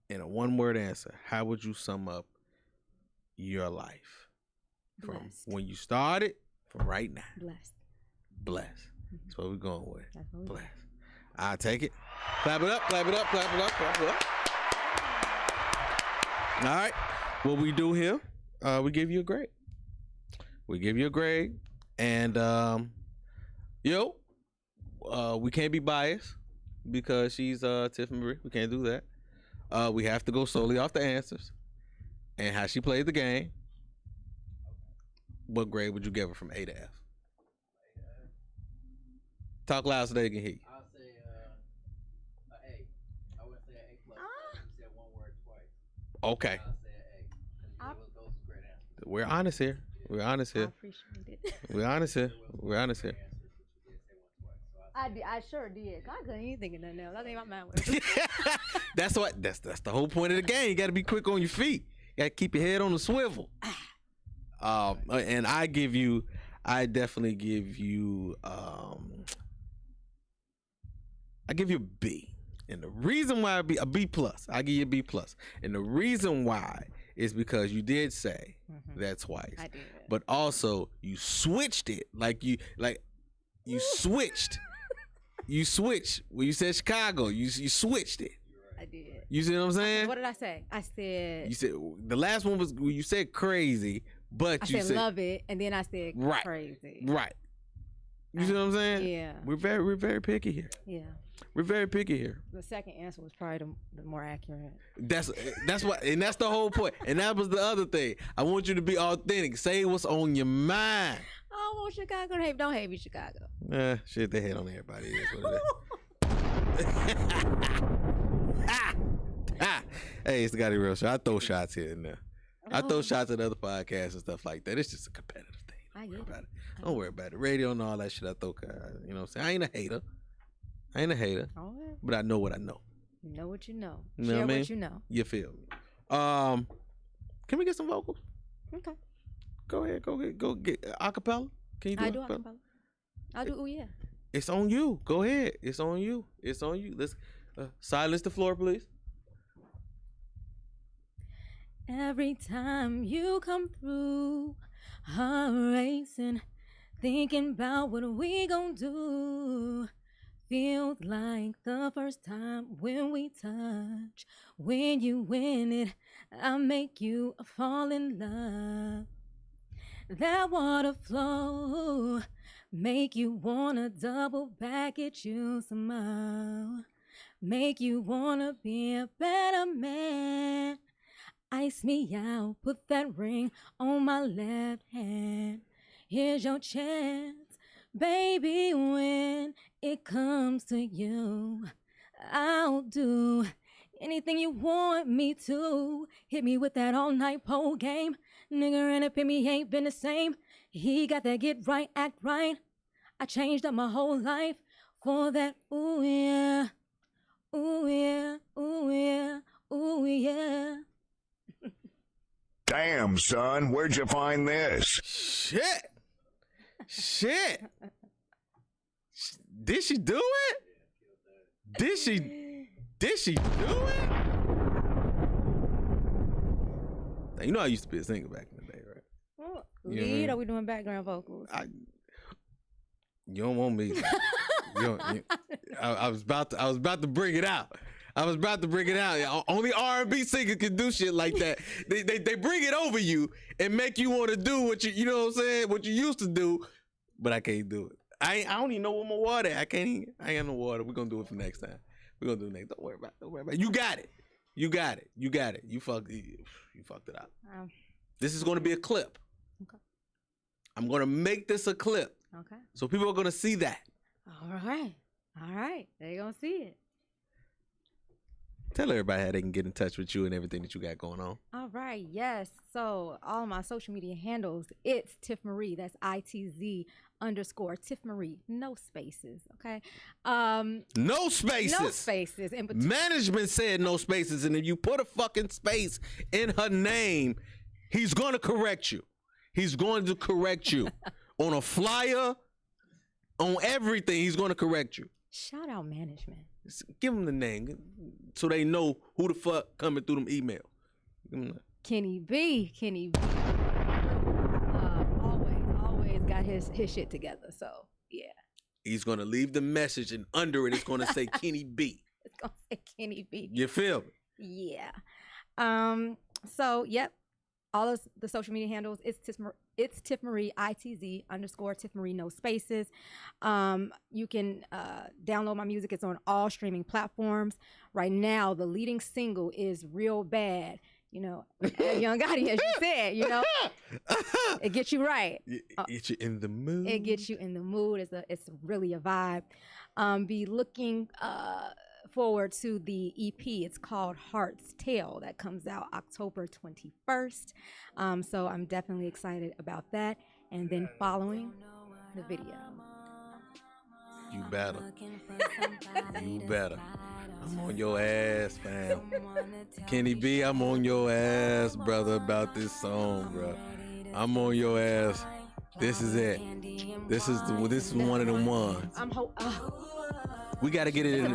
In a one-word answer, how would you sum up your life from Blessed. when you started, from right now? Blessed. Blessed. That's what we're going with. That's what we Blessed. I'll take it. Clap it up, clap it up, clap it up, clap it up. All right. What we do here, we give you a grade. We give you a grade. And, we can't be biased because she's TiffMarie. We can't do that. We have to go solely off the answers and how she played the game. What grade would you give her from A to F? Talk loud so they can hear you. I'll say an A. I wouldn't say an A plus. You said one word twice. Okay. I'll say an A. Those are great answers. We're honest here. We're honest I here. appreciate it. We're honest here. We're honest here. I sure did. I couldn't even think of nothing else. I think my mind was. That's the whole point of the game. You got to be quick on your feet. You got to keep your head on the swivel. And I definitely give you I give you a B. And the reason why a B plus, I give you a B plus. And the reason why is because you did say that twice. I did. But also you switched it. You switched. You switched. When you said Chicago, you switched it. I did. You see what I'm saying? What did I say? I said. You said the last one was you said crazy, but I said love it, and then I said right, crazy. Right. You see what I'm saying? Yeah. We're very picky here. Yeah. We're very picky here. The second answer was probably the more accurate. That's what, and that's the whole point. And that was the other thing. I want you to be authentic. Say what's on your mind. Oh, well, Chicago, don't hate me, Chicago. Shit, they hate on everybody. It is what it is. Hey, it's the Gotti Real Show. I throw shots here and there. I throw shots at other podcasts and stuff like that. It's just a competitive thing. I get it. Don't worry about it. Radio and all that shit I throw. You know what I'm saying? I ain't a hater. All right. But I know what I know. You know what you know. You know Share what I mean? what you know. You feel me? Can we get some vocals? Okay. Go ahead. Go get acapella. Can you do I do acapella? acapella. I do. Oh yeah. It's on you. Go ahead. It's on you. Let's silence the floor, please. Every time you come through, heart racing, thinking about what we gon' do. Feels like the first time when we touch. When you win it, I make you fall in love. That water flow make you wanna double back at you somehow. Make you wanna be a better man. Ice me out, put that ring on my left hand. Here's your chance, baby, when it comes to you. I'll do anything you want me to. Hit me with that all-night pole game. Nigga and a pimmy ain't been the same. He got that get right, act right. I changed up my whole life for that. Ooh yeah, ooh yeah, ooh yeah, ooh yeah. Damn, son, where'd you find this? Shit. Did she do it? Did she do it? Now, you know I used to be a singer back in the day, right? Well, You know what I lead mean? or we doing background vocals? You don't want me. I was about to bring it out. Only R&B singers can do shit like that. They bring it over you and make you want to do what you know what I'm saying, what you used to do, but I can't do it. I don't even know where my water at. I ain't got no water. We're gonna do it for next time. We're gonna do it next. Don't worry about it. You got it. You fucked it up. This is gonna be a clip. Okay. I'm gonna make this a clip. Okay. So people are gonna see that. All right. They're gonna see it. Tell everybody how they can get in touch with you and everything that you got going on. All right, yes. So all my social media handles, it's TiffMarie. That's ITZ _ TiffMarie. No spaces, okay? No spaces. No spaces. In between. Management said no spaces, and if you put a fucking space in her name, he's going to correct you. He's going to correct you. On a flyer, on everything, he's going to correct you. Shout out management. Give them the name so they know who the fuck coming through them emails. Kenny B. Always got his shit together. So yeah. He's gonna leave the message, and under it, it's gonna say Kenny B. It's gonna say Kenny B. You feel me? Yeah. So yep. All of the social media handles, it's TiffMarie, ITZ _ TiffMarie, no spaces. You can download my music. It's on all streaming platforms. Right now, the leading single is Real Bad. You know, Young Gotti, as you said, you know. It gets you right. It gets you in the mood. It gets you in the mood. It's really a vibe. Be looking forward to the EP. It's called Heart's Tale that comes out October 21st. So I'm definitely excited about that. And then following the video. You better. You better. I'm on your ass, fam. Kenny B, I'm on your ass, brother, about this song, bro. I'm on your ass. This is it. This is one of the ones. We gotta get it in.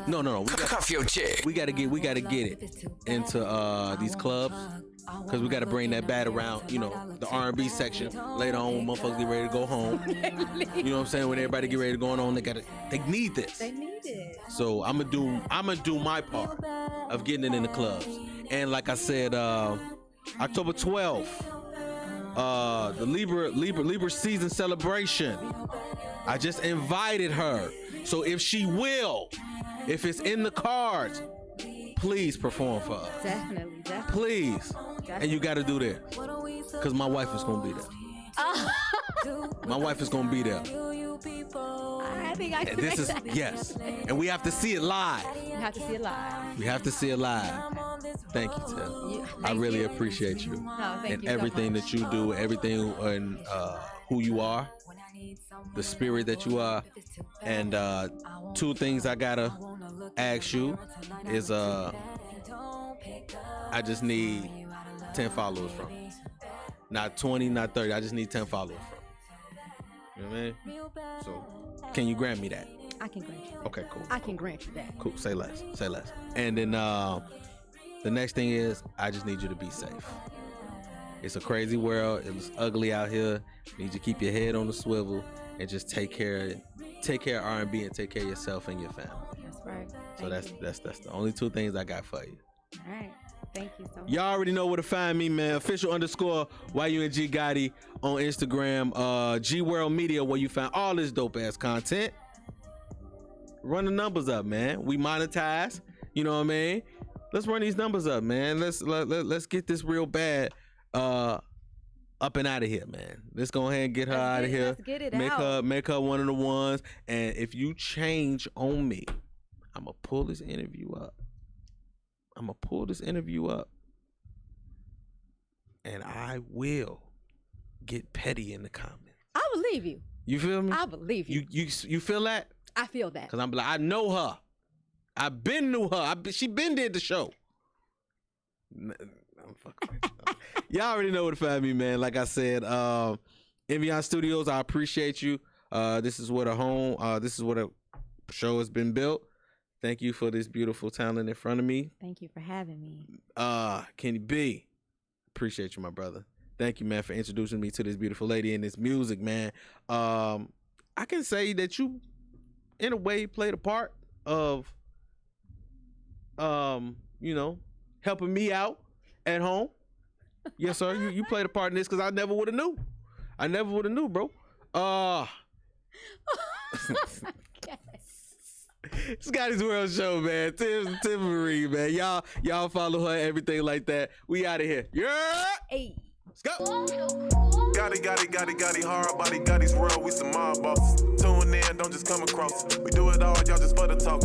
No. Cuff your chick. We gotta get it into these clubs, cause we gotta bring that bat around. You know, the R&B section later on when motherfuckers get ready to go home. You know what I'm saying? When everybody get ready to go on, they need this. They need it. So I'ma do my part of getting it in the clubs. And like I said, October 12th, the Libra season celebration. I just invited her. So if it's in the cards, please perform for us. Definitely. Please. And you got to do this. Because my wife is going to be there. My wife is going to be there. I think I can This is, yes. And we have to see it live. You have to see it live. We have to see it live. Thank you, Tiff. I really appreciate you. No, thank and you everything so that you do, everything and who you are, the spirit that you are. And two things I gotta ask you is I just need 10 followers from you. Not 20, not 30. I just need 10 followers from you. You know what I mean? So can you grant me that? I can grant you that. Okay, cool. I can grant you that. Cool. Say less. And then the next thing is I just need you to be safe. It's a crazy world. It's ugly out here. You need to keep your head on the swivel and just take care of R&B and take care of yourself and your family. That's right. So that's the only two things I got for you. All right. Thank you so much. Y'all already know where to find me, man. Official _ YUNG Gotti on Instagram. G World Media, where you find all this dope ass content. Run the numbers up, man. We monetize. You know what I mean? Let's run these numbers up, man. Let's get this Real Bad up and out of here, man. Let's go ahead and get her out of here. Let's get it out. Make her one of the ones. And if you change on me, I'ma pull this interview up. And I will get petty in the comments. I believe you. You feel me? I believe you. You feel that? I feel that. Cause I'm like, I know her. I been knew her. She been did the show. I'm fucking with you. Y'all already know where to find me, man. Like I said, Envion Studios, I appreciate you. This is what this is what a show has been built. Thank you for this beautiful talent in front of me. Thank you for having me. Kenny B, appreciate you, my brother. Thank you, man, for introducing me to this beautiful lady and this music, man. I can say that you, in a way, played a part of, you know, helping me out at home. Yes, sir. You played a part in this because I never would have knew. I never would have knew, bro. It's Gotti's World Show, man. TiffMarie, man. Y'all follow her, everything like that. We out of here. Yeah. Hey. Let's go. Gotti, hard body, Gotti's world, we some mob bosses. Tune in, don't just come across. We do it all, y'all just for the talk.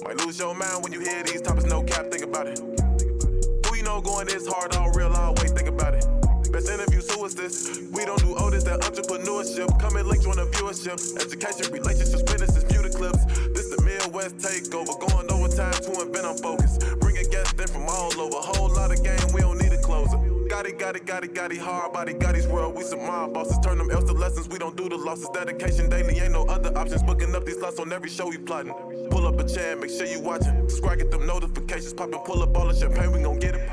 Might lose your mind when you hear these topics, no cap, think about it. Who you know going this hard, all real, always think about it. Best interviews, who is this? We don't do this, that entrepreneurship. Come and link, join the viewership. Education, relationships, businesses, view the clips. This the Midwest takeover, going overtime to invent on focus. Bring a guest in from all over, whole lot of game, we don't need a closer. Gotti, hard body, Gotti's world, we some mob bosses. Turn them L's to lessons, we don't do the losses. Dedication daily, ain't no other options. Booking up these slots on every show we plotting. Pull up a chair, make sure you watching. Subscribe, get them notifications popping. Pull up all the champagne, we gon' get it.